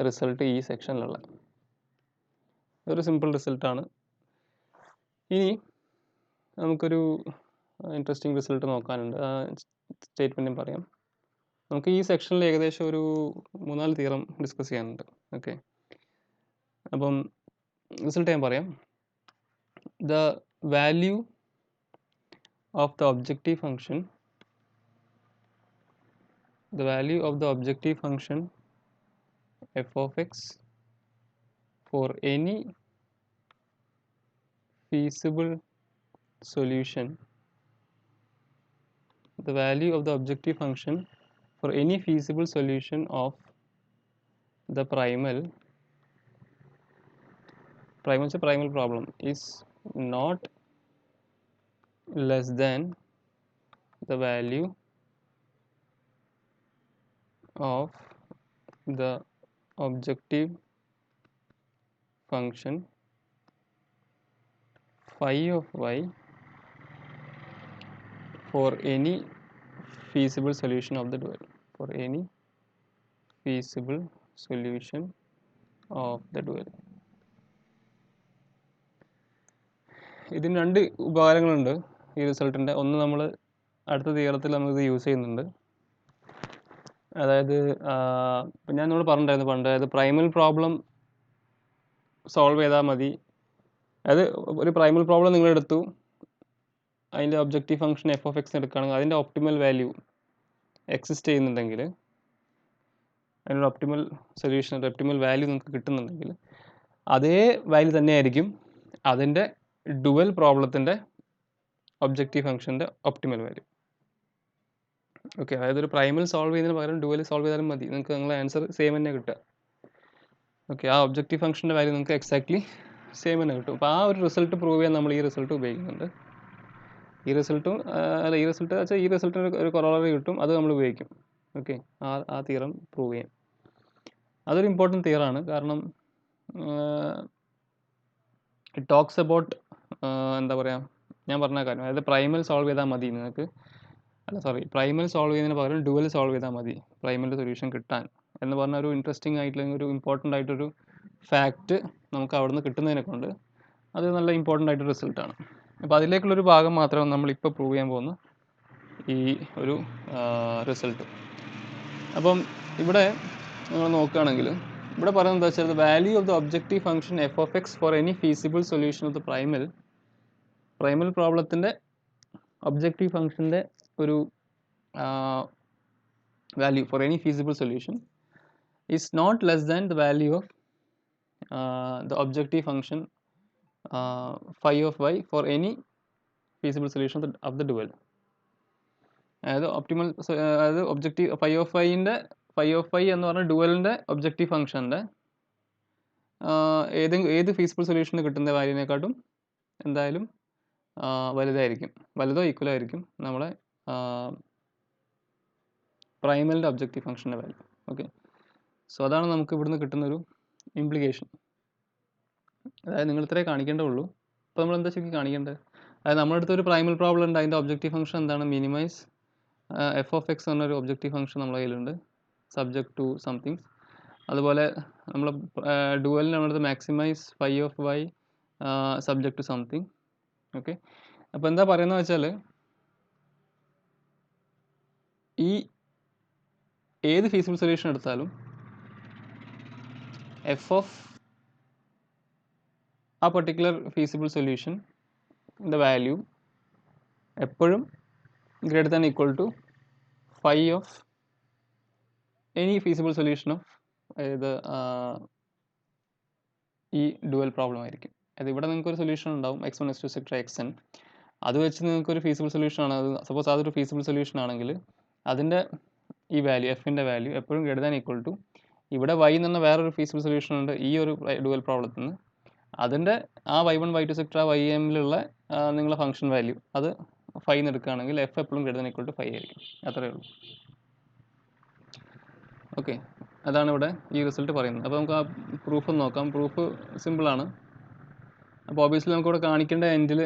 റിസൾട്ട് ഈ സെക്ഷനിലുള്ള ഒരു സിമ്പിൾ റിസൾട്ടാണ്. ഇനി നമുക്കൊരു ഇൻട്രസ്റ്റിംഗ് റിസൾട്ട് നോക്കാനുണ്ട്. ആ സ്റ്റേറ്റ്മെൻറ്റും പറയാം. നമുക്ക് ഈ സെക്ഷനിൽ ഏകദേശം ഒരു 3-4 തിയറം ഡിസ്കസ് ചെയ്യാനുണ്ട്. ഓക്കെ, അപ്പം റിസൾട്ട് ഞാൻ പറയാം. The value of the objective function f of x for any feasible solution, the value of the objective function for any feasible solution of the primal problem is not less than the value of the objective function phi of y for any feasible solution of the dual, for any feasible solution of the dual. ഇതിന് രണ്ട് ഉപകാരങ്ങളുണ്ട് ഈ റിസൾട്ടിൻ്റെ. ഒന്ന്, നമ്മൾ അടുത്ത തിയറത്തിൽ നമ്മളിത് use ചെയ്യുന്നുണ്ട്. അതായത് ഞാൻ നമ്മൾ പറഞ്ഞിട്ടുണ്ടായിരുന്നു പണ്ട്, അതായത് പ്രൈമൽ പ്രോബ്ലം സോൾവ് ചെയ്താൽ മതി. അതായത് ഒരു പ്രൈമൽ പ്രോബ്ലം നിങ്ങളെടുത്തു, അതിൻ്റെ objective function f of x എടുക്കുകയാണെങ്കിൽ അതിൻ്റെ ഒപ്റ്റിമൽ വാല്യൂ എക്സിസ്റ്റ് ചെയ്യുന്നുണ്ടെങ്കിൽ, അതിനൊരു ഒപ്റ്റിമൽ സൊല്യൂഷൻ, ഒരു ഒപ്റ്റിമൽ വാല്യൂ നിങ്ങൾക്ക് കിട്ടുന്നുണ്ടെങ്കിൽ അതേ വാല്യൂ തന്നെയായിരിക്കും അതിൻ്റെ ഡുവൽ പ്രോബ്ലത്തിൻ്റെ ഒബ്ജക്റ്റീവ് ഫംഗ്ഷൻ്റെ ഒപ്റ്റിമൽ വാല്യൂ. ഓക്കെ, അതായത് ഒരു പ്രൈമൽ സോൾവ് ചെയ്യുന്നതിന് പകരം ഡുവൽ സോൾവ് ചെയ്താലും മതി, നിങ്ങൾക്ക് നിങ്ങളുടെ ആൻസർ സെയിം തന്നെ കിട്ടുക. ഓക്കെ, ആ ഒബ്ജക്റ്റീവ് ഫംഗ്ഷൻ്റെ വാല്യൂ നിങ്ങൾക്ക് എക്സാക്ട്ലി സെയിം തന്നെ കിട്ടും. അപ്പോൾ ആ ഒരു റിസൾട്ട് പ്രൂവ് ചെയ്യാൻ നമ്മൾ ഈ റിസൾട്ട് ഉപയോഗിക്കുന്നുണ്ട്. ഈ റിസൾട്ടും ഈ റിസൾട്ട് വെച്ചാൽ ഈ റിസൾട്ടിന് ഒരു കൊറോളറി കിട്ടും, അത് നമ്മൾ ഉപയോഗിക്കും. ഓക്കെ, ആ തിയറം പ്രൂവ് ചെയ്യാൻ. അതൊരു ഇമ്പോർട്ടൻറ്റ് തിയറാണ്. കാരണം ഇറ്റ് ടോക്സ് അബൌട്ട് എന്താ പറയുക, ഞാൻ പറഞ്ഞ കാര്യം, അതായത് പ്രൈമൽ സോൾവ് ചെയ്താൽ മതി നിങ്ങൾക്ക്, പ്രൈമൽ സോൾവ് ചെയ്യുന്നതിന് പകരം ഡുവൽ സോൾവ് ചെയ്താൽ മതി പ്രൈമലിൻ്റെ സൊല്യൂഷൻ കിട്ടാൻ എന്ന് പറഞ്ഞ ഒരു ഇൻട്രസ്റ്റിംഗ് ആയിട്ടുള്ള ഒരു ഇമ്പോർട്ടൻ്റ് ആയിട്ടൊരു ഫാക്റ്റ് നമുക്ക് അവിടെ നിന്ന് കിട്ടുന്നതിനെ കൊണ്ട് അത് നല്ല ഇമ്പോർട്ടൻ്റ് ആയിട്ടൊരു റിസൾട്ടാണ്. അപ്പോൾ അതിലേക്കുള്ളൊരു ഭാഗം മാത്രമാണ് നമ്മളിപ്പോൾ പ്രൂവ് ചെയ്യാൻ പോകുന്ന ഈ ഒരു റിസൾട്ട്. അപ്പം ഇവിടെ നിങ്ങൾ നോക്കുകയാണെങ്കിൽ ഇവിടെ പറയുന്നത് എന്താ വെച്ചാൽ, value of the objective function f of x for any feasible solution of the primal പ്രോബ്ലത്തിൻ്റെ ഒബ്ജക്റ്റീവ് ഫംഗ്ഷൻ്റെ ഒരു value for any feasible solution is not less than the value of the objective function phi of y for any feasible solution of the dual. അതായത് optimal, അതായത് objective phi of y എന്ന് പറഞ്ഞാൽ ഡുവലിൻ്റെ objective ഫംഗ്ഷൻ്റെ ഏത് feasible സൊല്യൂഷന് കിട്ടുന്ന വാല്യൂവിനെക്കാട്ടും എന്തായാലും വലുതായിരിക്കും, വലുതോ ഈക്വലോ ആയിരിക്കും നമ്മളെ പ്രൈമലിൻ്റെ ഒബ്ജക്റ്റീവ് ഫംഗ്ഷൻ്റെ വാല്യൂ. ഓക്കെ, സോ അതാണ് നമുക്ക് ഇവിടുന്ന് കിട്ടുന്നൊരു ഇംപ്ലിക്കേഷൻ. അതായത് നിങ്ങൾ ഇത്രേ കാണിക്കേണ്ടതുള്ളൂ. ഇപ്പോൾ നമ്മൾ എന്താ ശരിക്കും കാണിക്കേണ്ടത്, അതായത് നമ്മുടെ അടുത്തൊരു പ്രൈമൽ പ്രോബ്ലം ഉണ്ട്, അതിൻ്റെ ഒബ്ജക്റ്റീവ് ഫംഗ്ഷൻ എന്താണ്, മിനിമൈസ് എഫ് ഓഫ് എക്സ് എന്നൊരു ഒബ്ജക്റ്റീവ് ഫംഗ്ഷൻ നമ്മുടെ കയ്യിലുണ്ട് സബ്ജക്ട് ടു സംതിങ്. അതുപോലെ നമ്മൾ ഡുവലിന് നമ്മുടെ അടുത്ത് maximise phi of Y subject to something. Okay, അപ്പോൾ എന്താ പറയുന്നത് വെച്ചാൽ, ഈ ഏത് ഫീസിബിൾ സൊല്യൂഷൻ എടുത്താലും എഫ് ഓഫ് ആ പർട്ടിക്കുലർ ഫീസിബിൾ സൊല്യൂഷൻ്റെ വാല്യൂ എപ്പോഴും greater than equal to phi of any feasible solution of അതായത് ഈ ഡുവൽ പ്രോബ്ലം ആയിരിക്കും. അതായത് ഇവിടെ നിങ്ങൾക്കൊരു സൊല്യൂഷൻ ഉണ്ടാവും x1 x2 etc xn, അത് വെച്ച് നിങ്ങൾക്കൊരു ഫീസിബിൾ സൊല്യൂഷൻ ആണ്, അത് സപ്പോസ് അതൊരു ഫീസിബിൾ സൊല്യൂഷൻ ആണെങ്കിൽ അതിൻ്റെ ഈ വാല്യൂ എഫിൻ്റെ വാല്യൂ എപ്പോഴും ഗ്രേറ്റർ ദാൻ ഈക്വൽ ടു ഇവിടെ y എന്ന് പറഞ്ഞ വേറൊരു ഫീസിബിൾ സൊല്യൂഷൻ ഉണ്ട് ഈ ഒരു ഡുവൽ പ്രോബ്ലത്തിൽ നിന്ന്, അതിൻ്റെ ആ y1 y2 etc ym നിങ്ങളുടെ ഫംഗ്ഷൻ വാല്യൂ അത് 5 എന്ന് എടുക്കുകയാണെങ്കിൽ എഫ് എപ്പോഴും ഗ്രേറ്റർ ദാൻ ഈക്വൽ ടു 5 ആയിരിക്കും. അത്രയേ ഉള്ളൂ. ഓക്കെ, അതാണ് ഇവിടെ ഈ റിസൾട്ട് പറയുന്നത്. അപ്പോൾ നമുക്ക് ആ പ്രൂഫ് നോക്കാം. പ്രൂഫ് സിമ്പിളാണ്. അപ്പോൾ ഒബിയസ്ലി നമുക്കിവിടെ കാണിക്കേണ്ട എൻഡിൽ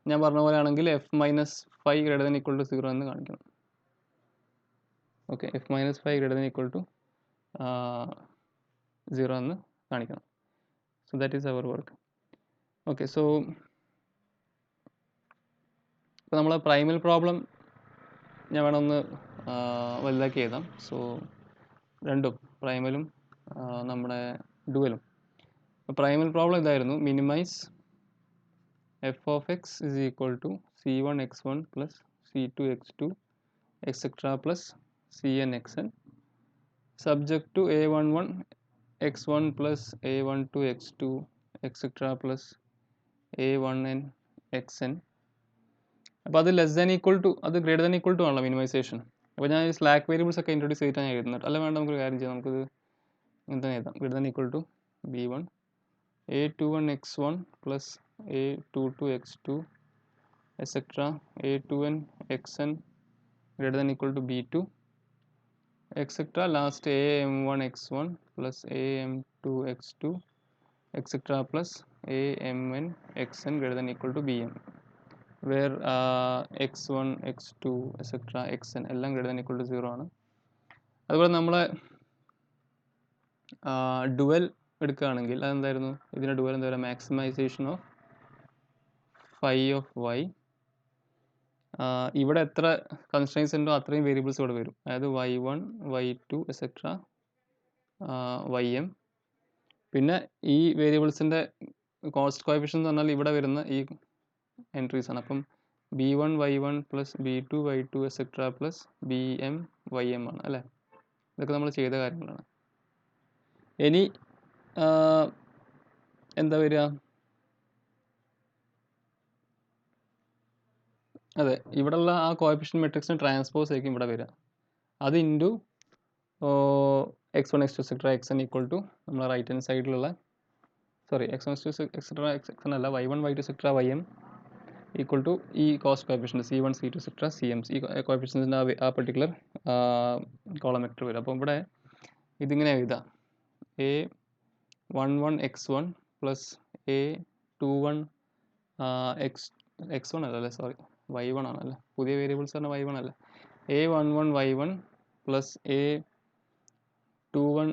ഞാൻ പറഞ്ഞ പോലെ ആണെങ്കിൽ F minus 5 greater than equal to 0 എന്ന് കാണിക്കണം. Okay, F minus 5 greater than equal to 0 എന്ന് കാണിക്കണം. So that is our work. Okay, so ഇപ്പോൾ നമ്മൾ പ്രൈമൽ പ്രോബ്ലം ഞാൻ വേണമെന്ന് വലുതാക്കി എഴുതാം. സോ രണ്ടും പ്രൈമലും നമ്മുടെ ഡുവലും. പ്രൈമൽ പ്രോബ്ലം ഇതായിരുന്നു, minimise F of X is equal to c1 x1 plus c2 x2 etcetera plus cn xn subject to a11 x1 plus a12 x2 etcetera plus a1n xn. അപ്പോൾ അത് ലെസ് ദാൻ ഈക്വൽ ടു, അത് greater than equal to ആണല്ലോ minimisation. അപ്പോൾ ഞാൻ ഈ slack variables ഒക്കെ introduce ചെയ്തിട്ടാണ് ഞാൻ എഴുതുന്നത്. അല്ല വേണ്ട, നമുക്കൊരു കാര്യം ചെയ്യാം, നമുക്കിത് ഇങ്ങനെ തന്നെ എഴുതാം. Greater than equal to b1 a21 x1 plus a22 x2 etcetera a2n xn greater than equal to b2 etcetera last am1 x1 plus am2 x2 etcetera plus amn xn greater than equal to bm where x1 x2 etcetera xn എല്ലാം greater than equal to 0 ആണ്. അതുപോലെ നമ്മളെ dual എടുക്കുകയാണെങ്കിൽ അതെന്തായിരുന്നു, ഇതിൻ്റെ dual എന്താ പറയുക, maximisation of phi of Y. ഇവിടെ എത്ര കൺസ്ട്രെയിൻസ് ഉണ്ടോ അത്രയും വേരിയബിൾസ് ഇവിടെ വരും. അതായത് y1 y2 എക്സെട്ര ym. പിന്നെ ഈ വേരിയബിൾസിൻ്റെ കോസ്റ്റ് കോഎഫിഷ്യൻ എന്ന് പറഞ്ഞാൽ ഇവിടെ വരുന്ന ഈ എൻട്രീസ് ആണ്. അപ്പം b1 y1 plus b2 y2 etcetera plus bm ym ആണ് അല്ലേ. ഇതൊക്കെ നമ്മൾ ചെയ്ത കാര്യങ്ങളാണ്. ഇനി എന്താ വരിക, അതെ ഇവിടെയുള്ള ആ കോഎഫിഷ്യൻ മെട്രിക്സിന് ട്രാൻസ്പോസ് ആയിരിക്കും ഇവിടെ വരിക. അത് into x1 x2 etcetera xn equal to നമ്മളെ റൈറ്റ് ഹാൻഡ് സൈഡിലുള്ള x1 x2 എക്സെട്ര xn അല്ല y1 y2 etcetera ym equal to ഈ cost coefficient c1 c2 etcetera cm ഈ കോഎഫിഷ്യൻസിൻ്റെ ആ പെർട്ടിക്കുലർ കോളം വെക്ടർ വരും. അപ്പോൾ ഇവിടെ ഇതിങ്ങനെ എഴുതാം a11 x1 plus a21 x1 അല്ലല്ലേ സോറി y1 ആണല്ലേ, പുതിയ വേരിയബിൾസ് പറഞ്ഞാൽ y1 അല്ലേ. a11 y1 plus a21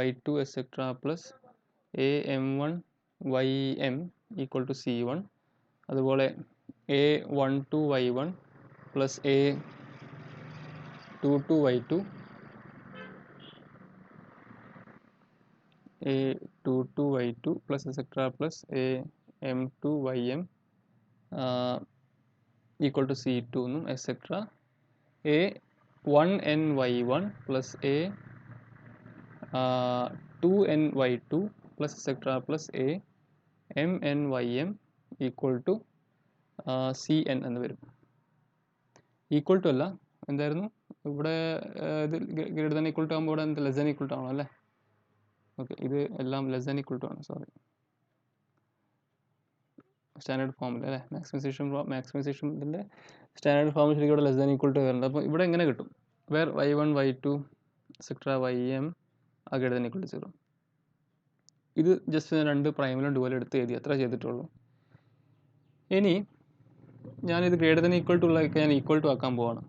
y2 etcetera plus am1 ym equal to c1. അതുപോലെ a12 y1 plus a22 y2 a22 y2 plus etcetera plus am2 ym equal to c2 എന്നും etcetera a1n y1 plus a2n y2 plus etcetera plus amn ym equal to cn എന്ന് വരും. Equal to അല്ല, എന്തായിരുന്നു ഇവിടെ ഇത് greater than equal to ആകുമ്പോൾ ഇവിടെ എന്ത് ലെസ് ദാൻ ഈക്വൽ ടു ആണോ അല്ലേ. ഓക്കെ, ഇത് എല്ലാം ലെസ് ദാൻ ഈക്വൽ ടു ആണ്, സോറി. സ്റ്റാൻഡേർഡ് ഫോമിൽ അല്ലേ, മാക്സിമൈസേഷൻ്റെ സ്റ്റാൻഡേർഡ് ഫോമിൽ ശരിക്കും ഇവിടെ ലെസ് ദാൻ ഈക്വൽ ടു വരുന്നുണ്ട്. അപ്പോൾ ഇവിടെ എങ്ങനെ കിട്ടും, where y1 y2 etcetera ym ആ ഗ്രേറ്റർ ദാൻ ഈക്വൽ ടു 0. ഇത് ജസ്റ്റ് ഞാൻ രണ്ട് പ്രൈമിലും ഡുവലും എടുത്ത് എഴുതി, അത്ര ചെയ്തിട്ടുള്ളൂ. ഇനി ഞാനിത് ഗ്രേറ്റർ ദാൻ ഈക്വൽ ടു ഉള്ളതൊക്കെ ഞാൻ ഈക്വൽ ടു ആക്കാൻ പോവാണ്.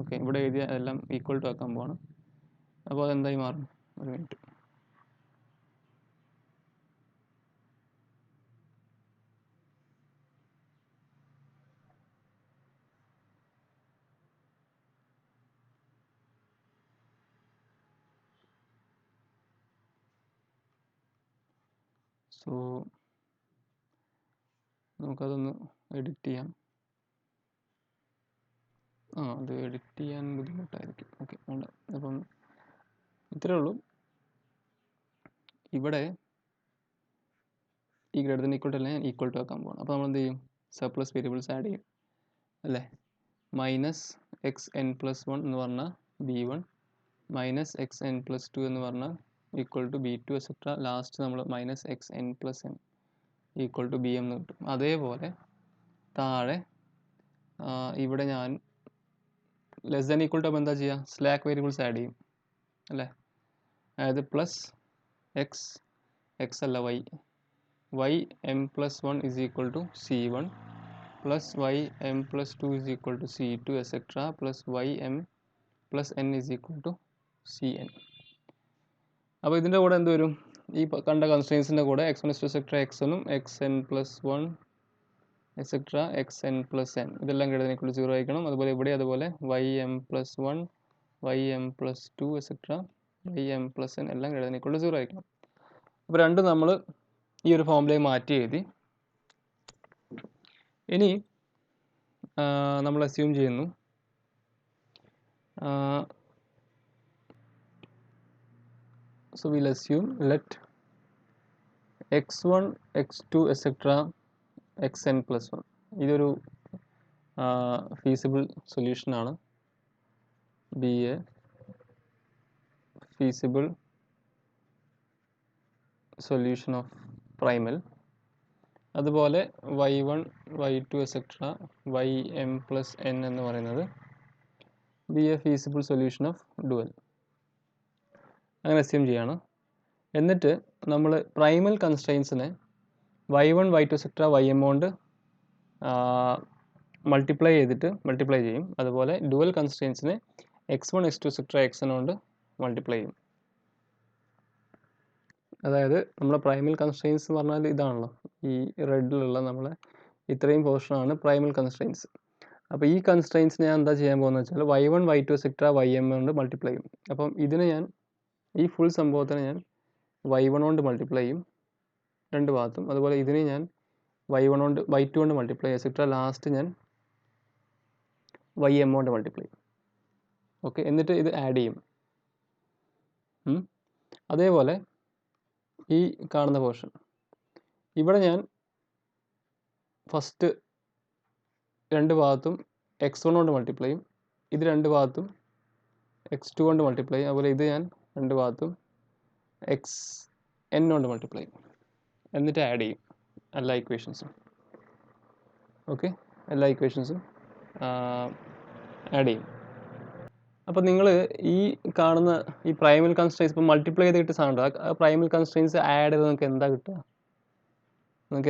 ഓക്കെ, ഇവിടെ എഴുതിയ എല്ലാം ഈക്വൽ ടു ആക്കാൻ പോവാണ്. അപ്പോൾ അതെന്തായി മാറും, ഒരു മിനിറ്റ്. സോ നമുക്കതൊന്ന് എഡിറ്റ് ചെയ്യാം. അത് എഡിറ്റ് ചെയ്യാൻ ബുദ്ധിമുട്ടായിരിക്കും. ഓക്കെ, വേണ്ട. അപ്പം ഇത്രയേ ഉള്ളൂ. ഇവിടെ ഈ ഗ്രേറ്റർ ദാൻ ഈക്വൽ ടു അല്ല ഞാൻ ഈക്വൽ ടു ആക്കാൻ പോകണം. അപ്പോൾ നമ്മൾ എന്ത് ചെയ്യും, സർപ്ലസ് വേരിയബിൾസ് ആഡ് ചെയ്യും അല്ലേ. മൈനസ് എക്സ് എൻ പ്ലസ് 1 എന്ന് പറഞ്ഞാൽ b1, minus x n plus 2 എന്ന് പറഞ്ഞാൽ equal to b2 etcetera. Last നമ്മൾ minus x n plus n equal to bm എന്ന് കിട്ടും. അതേപോലെ താഴെ ഇവിടെ ഞാൻ ലെസ് ദാൻ ഈക്വൽ ടു ആകുമ്പോൾ എന്താ ചെയ്യുക, സ്ലാക്ക് വേരിയബിൾസ് ആഡ് ചെയ്യും അല്ലേ. അതായത് പ്ലസ് എക്സ് അല്ല y m plus 1 is equal to c1 plus y m plus 2 is equal to c2 etcetera plus y m പ്ലസ് n is equal to cn. അപ്പോൾ ഇതിൻ്റെ കൂടെ എന്ത് വരും, ഈ കണ്ട കൺസ്ട്രെയിൻസിൻ്റെ കൂടെ x1 എക്സെട്ര xnഉം xn plus 1 etcetera xn plus n ഇതെല്ലാം ഗ്രേറ്റർ ദാൻ ഈക്വൽ ടു 0 ആയിരിക്കണം. അതുപോലെ ഇവിടെ അതുപോലെ ym plus 1 ym plus 2 etcetera ym plus n എല്ലാം ഗ്രേറ്റർ ദാൻ ഈക്വൽ ടു 0 ആയിരിക്കണം. അപ്പോൾ രണ്ടും നമ്മൾ ഈ ഒരു ഫോമിലേക്ക് മാറ്റി എഴുതി. ഇനി നമ്മൾ അസ്യൂം ചെയ്യുന്നു so we'll assume let x1 x2 etc xn plus 1 ഇതൊരു feasible solution ആണ്, be a feasible solution of primal. അതുപോലെ y1 y2 etc ym plus n എന്ന് പറയുന്നത് be a feasible solution of dual. അങ്ങനെ അസ്യൂം ചെയ്യാണ്. എന്നിട്ട് നമ്മൾ പ്രൈമൽ കൺസ്ട്രെയിൻസിനെ y1 y2 എക്സെട്ര ym കൊണ്ട് മൾട്ടിപ്ലൈ ചെയ്യും. അതുപോലെ ഡുവൽ കൺസ്ട്രെയിൻസിനെ x1 x2 എക്സെട്ര xn കൊണ്ട് മൾട്ടിപ്ലൈ ചെയ്യും. അതായത് നമ്മുടെ പ്രൈമൽ കൺസ്ട്രെയിൻസ് എന്ന് പറഞ്ഞാൽ ഇതാണല്ലോ, ഈ റെഡിലുള്ള നമ്മളെ ഇത്രയും പോർഷനാണ് പ്രൈമൽ കൺസ്ട്രെയിൻസ്. അപ്പോൾ ഈ കൺസ്ട്രെയിൻസ് ഞാൻ എന്താ ചെയ്യാൻ പോകുന്നത് വെച്ചാൽ y1 y2 എക്സെട്ര ym കൊണ്ട് മൾട്ടിപ്ലൈ ചെയ്യും. അപ്പം ഇതിനെ ഞാൻ ഈ ഫുൾ സംഭവത്തിനെ ഞാൻ y1 കൊണ്ട് മൾട്ടിപ്ലൈ ചെയ്യും രണ്ട് ഭാഗത്തും. അതുപോലെ ഇതിനെ ഞാൻ y1 കൊണ്ട് y2 കൊണ്ട് മൾട്ടിപ്ലൈ എക്സെട്ര ലാസ്റ്റ് ഞാൻ ym കൊണ്ട് മൾട്ടിപ്ലൈ ചെയ്യും. ഓക്കെ, എന്നിട്ട് ഇത് ആഡ് ചെയ്യും. അതേപോലെ ഈ കാണുന്ന പോർഷൻ ഇവിടെ ഞാൻ ഫസ്റ്റ് രണ്ട് ഭാഗത്തും x1 കൊണ്ട് മൾട്ടിപ്ലൈ ചെയ്യും, ഇത് രണ്ട് ഭാഗത്തും x2 കൊണ്ട് മൾട്ടിപ്ലൈ, അതുപോലെ ഇത് ഞാൻ രണ്ട് ഭാഗത്തും xn കൊണ്ട് മൾട്ടിപ്ലൈ, എന്നിട്ട് ആഡ് ചെയ്യും എല്ലാ ഇക്വേഷൻസും. ഓക്കെ, എല്ലാ ഇക്വേഷൻസും ആഡ് ചെയ്യും. അപ്പോൾ നിങ്ങൾ ഈ കാണുന്ന ഈ പ്രൈമൽ കൺസ്ട്രെയിൻസ് ഇപ്പോൾ മൾട്ടിപ്ലൈ ചെയ്ത് കിട്ടിയ സാധനം ഉണ്ട്, ആ പ്രൈമൽ കൺസ്ട്രെയിൻസ് ആഡ് ചെയ്ത് നിങ്ങൾക്ക്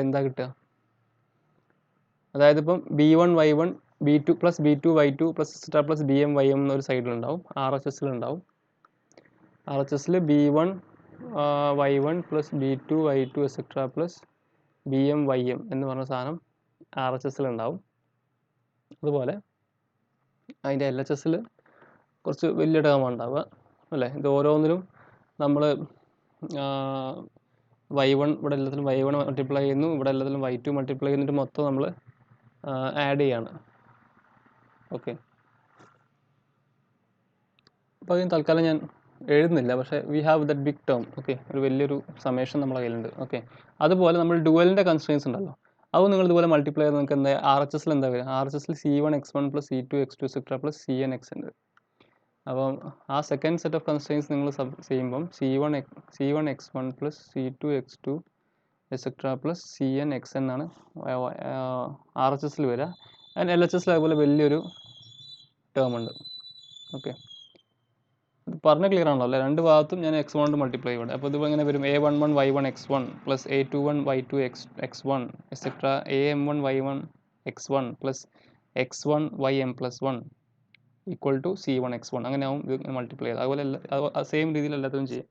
എന്താ കിട്ടുക? അതായത് ഇപ്പം b1 y1 b2 plus b2 y2 plus et cetera plus bm ym എന്നൊരു സൈഡിലുണ്ടാവും, RHSലുണ്ടാവും. RHSൽ b1 y1 plus b2 y2 et cetera plus bm ym എന്ന് പറഞ്ഞ സാധനം RHSലുണ്ടാവും. അതുപോലെ അതിൻ്റെ LHSൽ കുറച്ച് വലിയ ടേം ഉണ്ടാവുക അല്ലേ. ഇത് ഓരോന്നിലും നമ്മൾ y1 ഇവിടെ എല്ലാത്തിലും y1 മൾട്ടിപ്ലൈ ചെയ്യുന്നു, ഇവിടെ എല്ലാത്തിലും y2 മൾട്ടിപ്ലൈ ചെയ്യുന്നിട്ട് മൊത്തം നമ്മൾ ആഡ് ചെയ്യാണ്. ഓക്കെ, അപ്പോൾ അതിന് തൽക്കാലം ഞാൻ എഴുതുന്നില്ല, പക്ഷേ we have that big term. Okay, ഒരു വലിയൊരു സമേഷൻ നമ്മുടെ കയ്യിലുണ്ട്. ഓക്കെ, അതുപോലെ നമ്മൾ ഡുവലിൻ്റെ കൺസ്ട്രെയിൻസ് ഉണ്ടല്ലോ, അത് നിങ്ങൾ ഇതുപോലെ മൾട്ടിപ്ലൈ ചെയ്ത് നിങ്ങൾക്ക് എന്താ RHSൽ എന്താ വരിക? RHSൽ c1 x1 plus c2 x2 et cetera plus cn x ഉണ്ട്. അപ്പം ആ സെക്കൻഡ് സെറ്റ് ഓഫ് കൺസ്ട്രെയിൻസ് നിങ്ങൾ ചെയ്യുമ്പം c1 x1 plus c2 x2 et cetera plus cn x എന്നാണ് RHSൽ വരിക. ആൻഡ് LHSൽ അതുപോലെ വലിയൊരു ടേം ഉണ്ട്. ഓക്കെ, പറഞ്ഞ ക്ലിയർ ആണല്ലോ അല്ലേ? രണ്ട് ഭാഗത്തും ഞാൻ x1 കൊണ്ട് മൾട്ടിപ്ലൈ ചെയ്യണം. അപ്പോൾ ഇതിപ്പോൾ എങ്ങനെ വരും? a11 y1 x1 plus a21 y2 x1 etcetera am1 y1 x1 plus x1 ym plus 1 equal to c1 x1. അങ്ങനെ ആവും ഇത് മൾട്ടിപ്ലൈ ചെയ്ത്. അതുപോലെ സെയിം രീതിയിൽ എല്ലാത്തിലും ചെയ്യാം.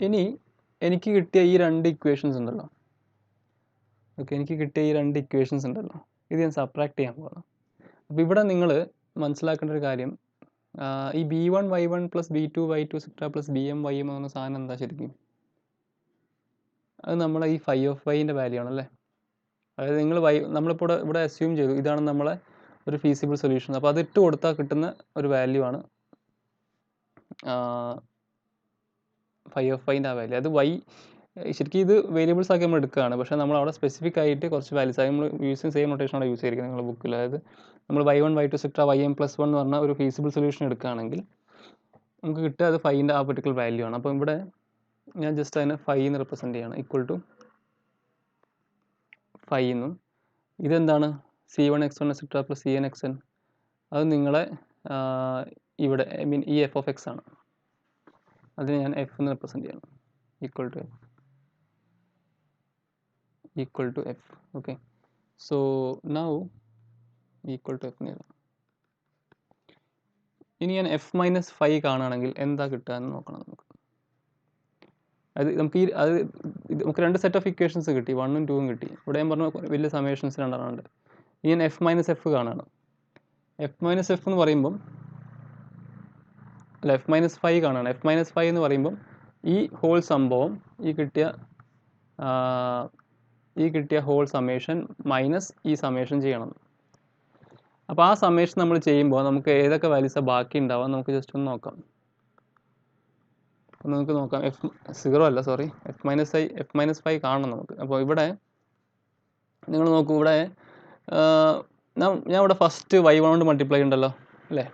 ഇനി എനിക്ക് കിട്ടിയ ഈ രണ്ട് ഇക്വേഷൻസ് ഉണ്ടല്ലോ, ഓക്കെ, ഇത് ഞാൻ സബ്ട്രാക്ട് ചെയ്യാൻ പോകുന്നു. അപ്പോൾ ഇവിടെ നിങ്ങൾ മനസ്സിലാക്കേണ്ട ഒരു കാര്യം, ഈ b1 y1 plus b2 y2 et cetera plus bm ym എന്ന സാധനം എന്താ ശരിക്കും? അത് നമ്മളെ ഈ ഫൈ ഓഫ് വൈൻ്റെ വാല്യൂ ആണല്ലേ. അതായത് നിങ്ങൾ നമ്മളിപ്പോൾ ഇവിടെ അസ്യൂം ചെയ്തു ഇതാണ് നമ്മളെ ഒരു ഫീസിബിൾ സൊല്യൂഷൻ. അപ്പോൾ അത് ഇട്ട് കൊടുത്താൽ കിട്ടുന്ന ഒരു വാല്യൂ ആണ് ഫൈ ഓഫ് വൈൻ്റെ ആ വാല്യൂ. അത് ശരിക്കും ഇത് വേരിയബിൾസ് ആക്കി നമ്മൾ എടുക്കുകയാണ്, പക്ഷേ നമ്മൾ അവിടെ സ്പെസിഫിക് ആയിട്ട് കുറച്ച് വാല്യൂസ് ആയി നമ്മൾ യൂസിങ് സെയിം നൊട്ടേഷനാണ് യൂസ് ചെയ്തിരിക്കുന്നത് നിങ്ങളുടെ ബുക്കിൽ. അതായത് നമ്മൾ y1 y2 et cetera ym plus 1 എന്ന് പറഞ്ഞ ഒരു ഫീസിബിൾ സൊല്യൂഷൻ എടുക്കുകയാണെങ്കിൽ നമുക്ക് കിട്ടുക അത് ഫൈൻ്റെ ആ പെർട്ടിക്കുലർ വാല്യൂ ആണ്. അപ്പോൾ ഇവിടെ ഞാൻ ജസ്റ്റ് അതിനെ ഫൈ എന്ന് റെപ്രസെൻറ്റ് ചെയ്യണം, ഈക്വൽ ടു ഫൈ എന്നും. ഇതെന്താണ്? c1 x1 et cetera plus cn xn. അത് നിങ്ങളെ ഇവിടെ ഈ f of x ആണ്, അതിന് ഞാൻ f എന്ന് റെപ്രസെൻറ്റ് ചെയ്യണം, equal to f. Okay, so now equal to f എന്ന് എഴുതാം. ഇനി ഞാൻ f മൈനസ് 5 കാണുകയാണെങ്കിൽ എന്താ കിട്ടുക എന്ന് നോക്കണം നമുക്ക്. അത് നമുക്ക് രണ്ട് സെറ്റ് ഓഫ് ഇക്വേഷൻസ് കിട്ടി, 1 ഉം 2 ഉം കിട്ടി. ഇവിടെ ഞാൻ പറഞ്ഞ വലിയ സമേഷൻസ് രണ്ടെണ്ണമുണ്ട്. ഇനി ഞാൻ f മൈനസ് f കാണുകയാണ്. f മൈനസ് f എന്ന് പറയുമ്പം അല്ല, f മൈനസ് 5 കാണുകയാണ്. f മൈനസ് 5 എന്ന് പറയുമ്പം ഈ ഹോൾ സംഭവം ഈ കിട്ടിയ ഹോൾ സമേഷൻ മൈനസ് ഈ സമേഷൻ ചെയ്യണം. അപ്പോൾ ആ സമേഷൻ നമ്മൾ ചെയ്യുമ്പോൾ നമുക്ക് ഏതൊക്കെ വാല്യൂസാണ് ബാക്കി ഉണ്ടാവുക നമുക്ക് ജസ്റ്റ് ഒന്ന് നോക്കാം. നമുക്ക് നോക്കാം, f മൈനസ് 5 കാണണം നമുക്ക്. അപ്പോൾ ഇവിടെ നിങ്ങൾ നോക്കൂ, ഇവിടെ ഞാൻ ഇവിടെ ഫസ്റ്റ് y1 കൊണ്ട് മൾട്ടിപ്ലൈ ഉണ്ടല്ലോ അല്ലേ.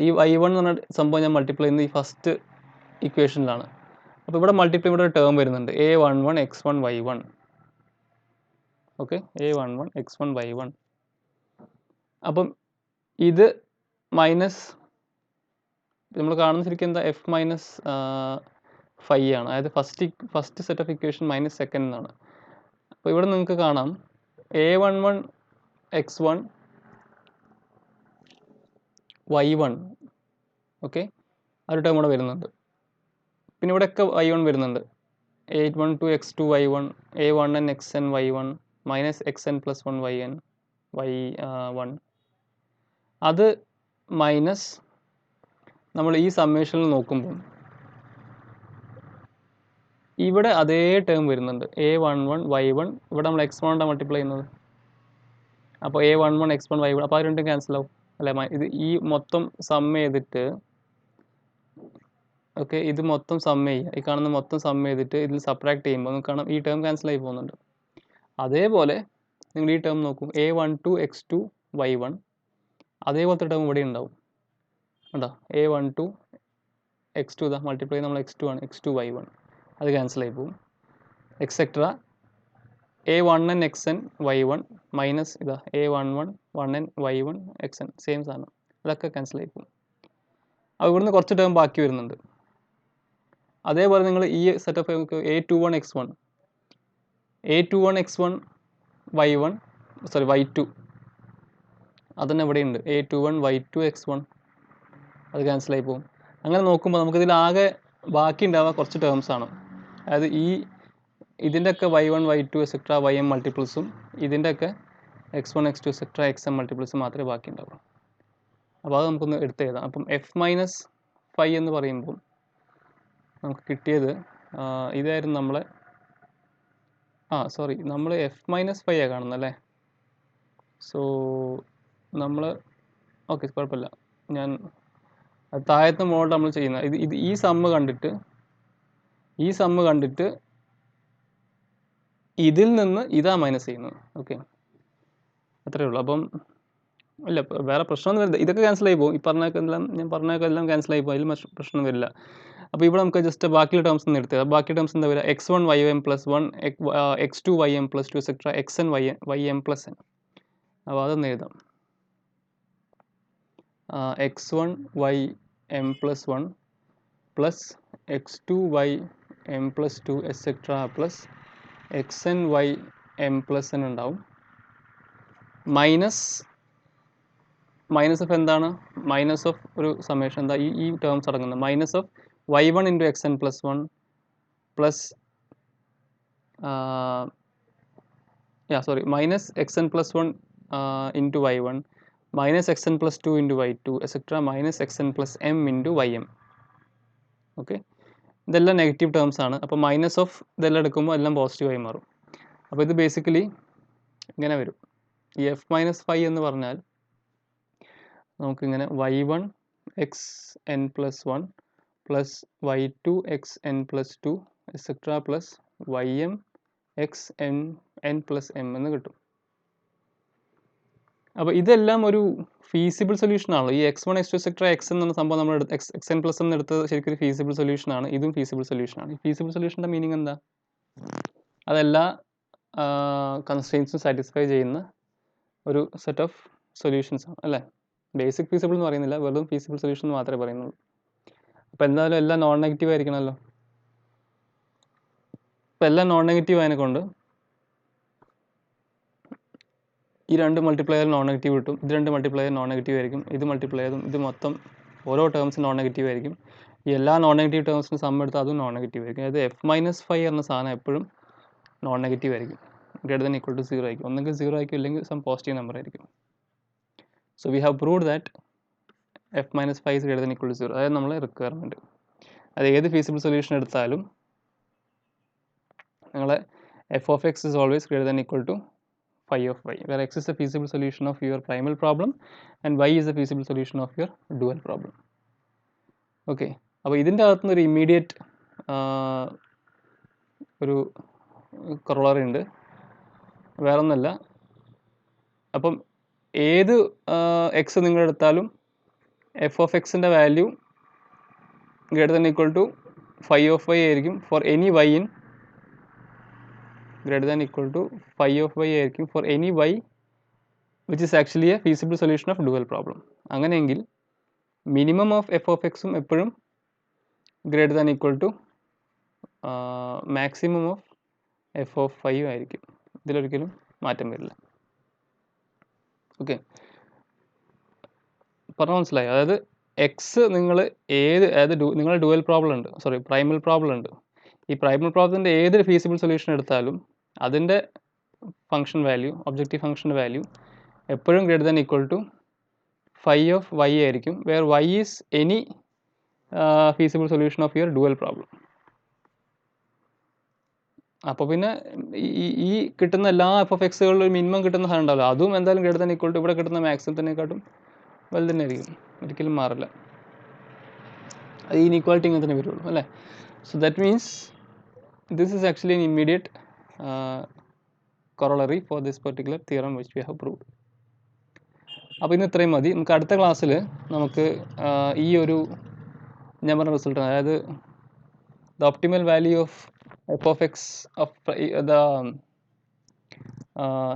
ഈ y1 എന്ന് പറഞ്ഞ സംഭവം ഞാൻ മൾട്ടിപ്ലൈ ചെയ്യുന്നത് ഈ ഫസ്റ്റ് ഇക്വേഷനിലാണ്. അപ്പോൾ ഇവിടെ മൾട്ടിപ്ലൈ ഇവിടെ ഒരു ടേം വരുന്നുണ്ട്, a11 x1 y1. Okay, a11 x1 y1. അപ്പം ഇത് മൈനസ് നമ്മൾ കാണുന്ന ശരിക്കും എന്താ f മൈനസ് 5 ആണ്. അതായത് first set of equation minus second എന്നാണ്. അപ്പോൾ ഇവിടെ നിങ്ങൾക്ക് കാണാം a11 x1 y1. ഓക്കെ, ആ ഒരു ടേം ഇവിടെ വരുന്നുണ്ട്. പിന്നെ ഇവിടെയൊക്കെ y1 വരുന്നുണ്ട്, a12 x2 y1, a1n xn y1 minus xn plus 1 yn y1. അത് മൈനസ് നമ്മൾ ഈ സമ്മേഷനിൽ നോക്കുമ്പോൾ ഇവിടെ അതേ ടേം വരുന്നുണ്ട്, a11 y1. ഇവിടെ നമ്മൾ x1 കൊണ്ടാണ് മൾട്ടിപ്ലൈ ചെയ്യുന്നത്. അപ്പോൾ a11 x1 y1. അപ്പോൾ അത് രണ്ടും ക്യാൻസൽ ആവും അല്ലേ. ഇത് ഈ മൊത്തം സം ചെയ്തിട്ട്, ഓക്കെ, ഇത് മൊത്തം സം ചെയ്യുക, ഈ കാണുന്ന മൊത്തം സം ചെയ്തിട്ട് ഇതിൽ സബ്ട്രാക്ട് ചെയ്യുമ്പോൾ നമുക്ക് കാണാം ഈ ടേം ക്യാൻസൽ ആയി പോകുന്നുണ്ട്. അതേപോലെ നിങ്ങൾ ഈ ടേം നോക്കൂ, a12 x2 y1 അതേപോലത്തെ ടേം ഇവിടെ ഉണ്ടാവും കേട്ടോ. a12 x2 ഇതാ മൾട്ടിപ്ലൈ നമ്മൾ x2 ആണ്, x2 y1 അത് ക്യാൻസൽ ആയി പോകും. Etcetera a1n xn y1 minus ഇതാ a11 1n y1 xn same സാധനം, അതൊക്കെ ക്യാൻസൽ ആയി പോകും. അപ്പോൾ ഇവിടുന്ന് കുറച്ച് ടേം ബാക്കി വരുന്നുണ്ട്. അതേപോലെ നിങ്ങൾ ഈ setup a21 x1 x1 y1 sorry y2 അതന്നെ ഇവിടെയുണ്ട് a21 y2 x1 അത് ക്യാൻസൽ ആയി പോകും. അങ്ങനെ നോക്കുമ്പോൾ നമുക്കിതിലാകെ ബാക്കി ഉണ്ടാവുക കുറച്ച് ടേംസ് ആണ്. അതായത് ഇതിൻ്റെയൊക്കെ y1 y2 എക്സെട്ര ym മൾട്ടിപ്പിൾസും ഇതിൻ്റെയൊക്കെ x1 x2 എക്സെട്ര xm മൾട്ടിപ്പിൾസും മാത്രമേ ബാക്കി ഉണ്ടാവുള്ളൂ. അപ്പോൾ അത് നമുക്കൊന്ന് എടുത്ത് എഴുതാം. അപ്പം f-5 എന്ന് പറയുമ്പോൾ നമുക്ക് കിട്ടിയത് ഇതായിരുന്നു നമ്മളെ സോറി നമ്മൾ f-5 കാണുന്നത് അല്ലേ. സോ നമ്മൾ ഓക്കെ കുഴപ്പമില്ല, ഞാൻ താഴത്തെ മോഡ് നമ്മൾ ചെയ്യുന്ന ഇത് ഈ സമ്മ് കണ്ടിട്ട് ഇതിൽ നിന്ന് ഇതാ മൈനസ് ചെയ്യുന്നത്. ഓക്കെ, അത്രയേ ഉള്ളൂ. അപ്പം ഇല്ല വേറെ പ്രശ്നമൊന്നും വരില്ല, ഇതൊക്കെ ക്യാൻസൽ ആയി പോകും. ഞാൻ പറഞ്ഞൊക്കെ എല്ലാം ക്യാൻസൽ ആയി പോകും, അതിൽ പ്രശ്നം വരില്ല. അപ്പോൾ ഇവിടെ നമുക്ക് ജസ്റ്റ് ബാക്കിയുള്ള ടേംസ് ഒന്ന് എടുത്തത്. ബാക്കി ടേംസ് എന്താ വരിക, x1 ym + 1 x2 ym + 2 etcetera xn ym + n. അപ്പോൾ അതൊന്ന് എഴുതാം. x1 ym + 1 plus x2 ym + 2 etcetera plus xn ym + n ഉണ്ടാവും. മൈനസ് ഓഫ് എന്താണ്, മൈനസ് ഓഫ് ഒരു സമേഷൻ എന്താ ഈ ടേംസ് അടങ്ങുന്നത്, minus of y1 × xn + 1 plus minus xn + 1 × y1 minus xn + 2 × y2 etcetera minus xn + m × ym. Okay, ഇതെല്ലാം negative terms ആണ്. അപ്പോൾ minus of ഇതെല്ലാം എടുക്കുമ്പോൾ എല്ലാം പോസിറ്റീവായി മാറും. അപ്പോൾ ഇത് ബേസിക്കലി ഇങ്ങനെ വരും. ഈ f-5 എന്ന് പറഞ്ഞാൽ നമുക്കിങ്ങനെ y1 xn + 1 plus y2 xn + 2 etcetera plus ym xn + m എന്ന് കിട്ടും. അപ്പോൾ ഇതെല്ലാം ഒരു ഫീസിബിൾ സൊല്യൂഷൻ ആണല്ലോ. ഈ x1 x2 എക്സെട്ര xn എന്ന സംഭവം നമ്മൾ xn + m എടുത്തത് ശരിക്കും ഒരു ഫീസിബിൾ സൊല്യൂഷൻ ആണ്. ഇതും ഫീസിബിൾ സൊല്യൂഷൻ ആണ്. ഈ ഫീസിബിൾ സൊല്യൂഷൻ്റെ മീനിങ് എന്താ, അതെല്ലാ കൺസ്ട്രെയിൻസും സാറ്റിസ്ഫൈ ചെയ്യുന്ന ഒരു സെറ്റ് ഓഫ് സൊല്യൂഷൻസ് ആണ് അല്ലേ. ബേസിക് ഫീസിബിൾ എന്ന് പറയുന്നില്ല, വെറും ഫീസിബിൾ സൊല്യൂഷൻ എന്ന് മാത്രമേ പറയുന്നുള്ളൂ. അപ്പോൾ എന്തായാലും എല്ലാം നോൺ നെഗറ്റീവ് ആയിരിക്കണമല്ലോ. അപ്പോൾ എല്ലാം നോൺ നെഗറ്റീവ് ആയതിനെ കൊണ്ട് ഈ രണ്ട് മൾട്ടിപ്ലയർ നോൺ നെഗറ്റീവ് കിട്ടും, ഇത് രണ്ട് മൾട്ടിപ്ലയർ നോൺ നെഗറ്റീവ് ആയിരിക്കും, ഇത് മൾട്ടിപ്ലയറും ഇത് മൊത്തം ഓരോ ടേംസും നോൺ നെഗറ്റീവ് ആയിരിക്കും. ഈ എല്ലാ നോൺ നെഗറ്റീവ് ടേംസിന് സം എടുത്താൽ അതും നോൺ നെഗറ്റീവ് ആയിരിക്കും. അതായത് f-5 എന്ന സാധനം എപ്പോഴും നോൺ നെഗറ്റീവ് ആയിരിക്കും, > 0 ആയിരിക്കും. ഒന്നെങ്കിൽ 0 ആയിരിക്കും, ഇല്ലെങ്കിൽ സം പോസിറ്റീവ് നമ്പർ ആയിരിക്കും. So we have proved that f-5 is > 0. അതായത് നമ്മളെ റിക്വയർമെൻറ്റ്. അത് ഏത് ഫീസിബിൾ സൊല്യൂഷൻ എടുത്താലും നിങ്ങളെ f(x) is always > phi of y, where x is the feasible solution of your primal problem and y is the feasible solution of your dual problem. Okay, അപ്പോൾ ഇതിൻ്റെ അകത്തുനിന്ന് ഒരു ഇമ്മീഡിയറ്റ് ഒരു corollary ഉണ്ട്, വേറൊന്നല്ല. അപ്പം ഏത് x നിങ്ങൾ എടുത്താലും f(x)ൻ്റെ വാല്യൂ > phi of y ആയിരിക്കും for any y in > phi of y ആയിരിക്കും for any y which is actually a feasible solution of dual problem. അങ്ങനെയെങ്കിൽ മിനിമം ഓഫ് f(x)ഉം എപ്പോഴും > മാക്സിമം ഓഫ് f(5) ആയിരിക്കും. ഇതിലൊരിക്കലും മാറ്റം വരില്ല. ഓക്കെ, പറഞ്ഞാൽ മനസ്സിലായി. അതായത് എക്സ് നിങ്ങൾ അതായത് നിങ്ങൾ ഡുവൽ പ്രോബ്ലം ഉണ്ട്, പ്രൈമൽ പ്രോബ്ലം ഉണ്ട്. ഈ പ്രൈമൽ പ്രോബ്ലത്തിൻ്റെ ഏതൊരു ഫീസിബിൾ സൊല്യൂഷൻ എടുത്താലും അതിൻ്റെ ഫംഗ്ഷൻ വാല്യൂ, ഒബ്ജക്റ്റീവ് ഫംഗ്ഷൻ്റെ വാല്യൂ എപ്പോഴും > phi of y ആയിരിക്കും, where y is any feasible solution of your dual problem. അപ്പോൾ പിന്നെ ഈ കിട്ടുന്ന എല്ലാ f(x)കളിലും ഒരു മിനിമം കിട്ടുന്ന സാധനം ഉണ്ടാവില്ല, അതും എന്തായാലും > ഇവിടെ കിട്ടുന്ന മാക്സിമത്തിനെക്കാട്ടും വലുത് തന്നെ ആയിരിക്കും, ഒരിക്കലും മാറില്ല. അത് ഈ ഇനീക്വാളിറ്റി ഇങ്ങനെ തന്നെ വരുള്ളൂ അല്ലേ. So that means this is actually an immediate corollary for this particular theorem which we have proved. അപ്പോൾ ഇന്ന് ഇത്രയും മതി. നമുക്ക് അടുത്ത ക്ലാസ്സിൽ നമുക്ക് ഈ ഒരു ഞാൻ പറഞ്ഞ റിസൾട്ട്, അതായത് the optimal value of F of X of the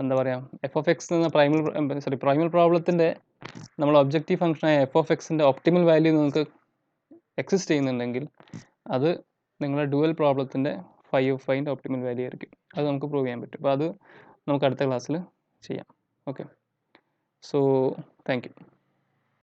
എന്താ പറയുക, എഫ് ഓഫ് എക്സ് എന്ന പ്രൈമൽ പ്രോബ്ലത്തിൻ്റെ നമ്മൾ ഒബ്ജക്റ്റീവ് ഫംഗ്ഷനായ എഫ് ഓഫ് എക്സിൻ്റെ ഒപ്റ്റിമൽ വാല്യൂ നിങ്ങൾക്ക് എക്സിസ്റ്റ് ചെയ്യുന്നുണ്ടെങ്കിൽ അത് നിങ്ങളുടെ ഡുവൽ പ്രോബ്ലത്തിൻ്റെ ഫൈൻ്റെ ഒപ്റ്റിമൽ വാല്യൂ ആയിരിക്കും. അത് നമുക്ക് പ്രൂവ് ചെയ്യാൻ പറ്റും. അപ്പോൾ അത് നമുക്ക് അടുത്ത ക്ലാസ്സിൽ ചെയ്യാം. Okay, so thank you.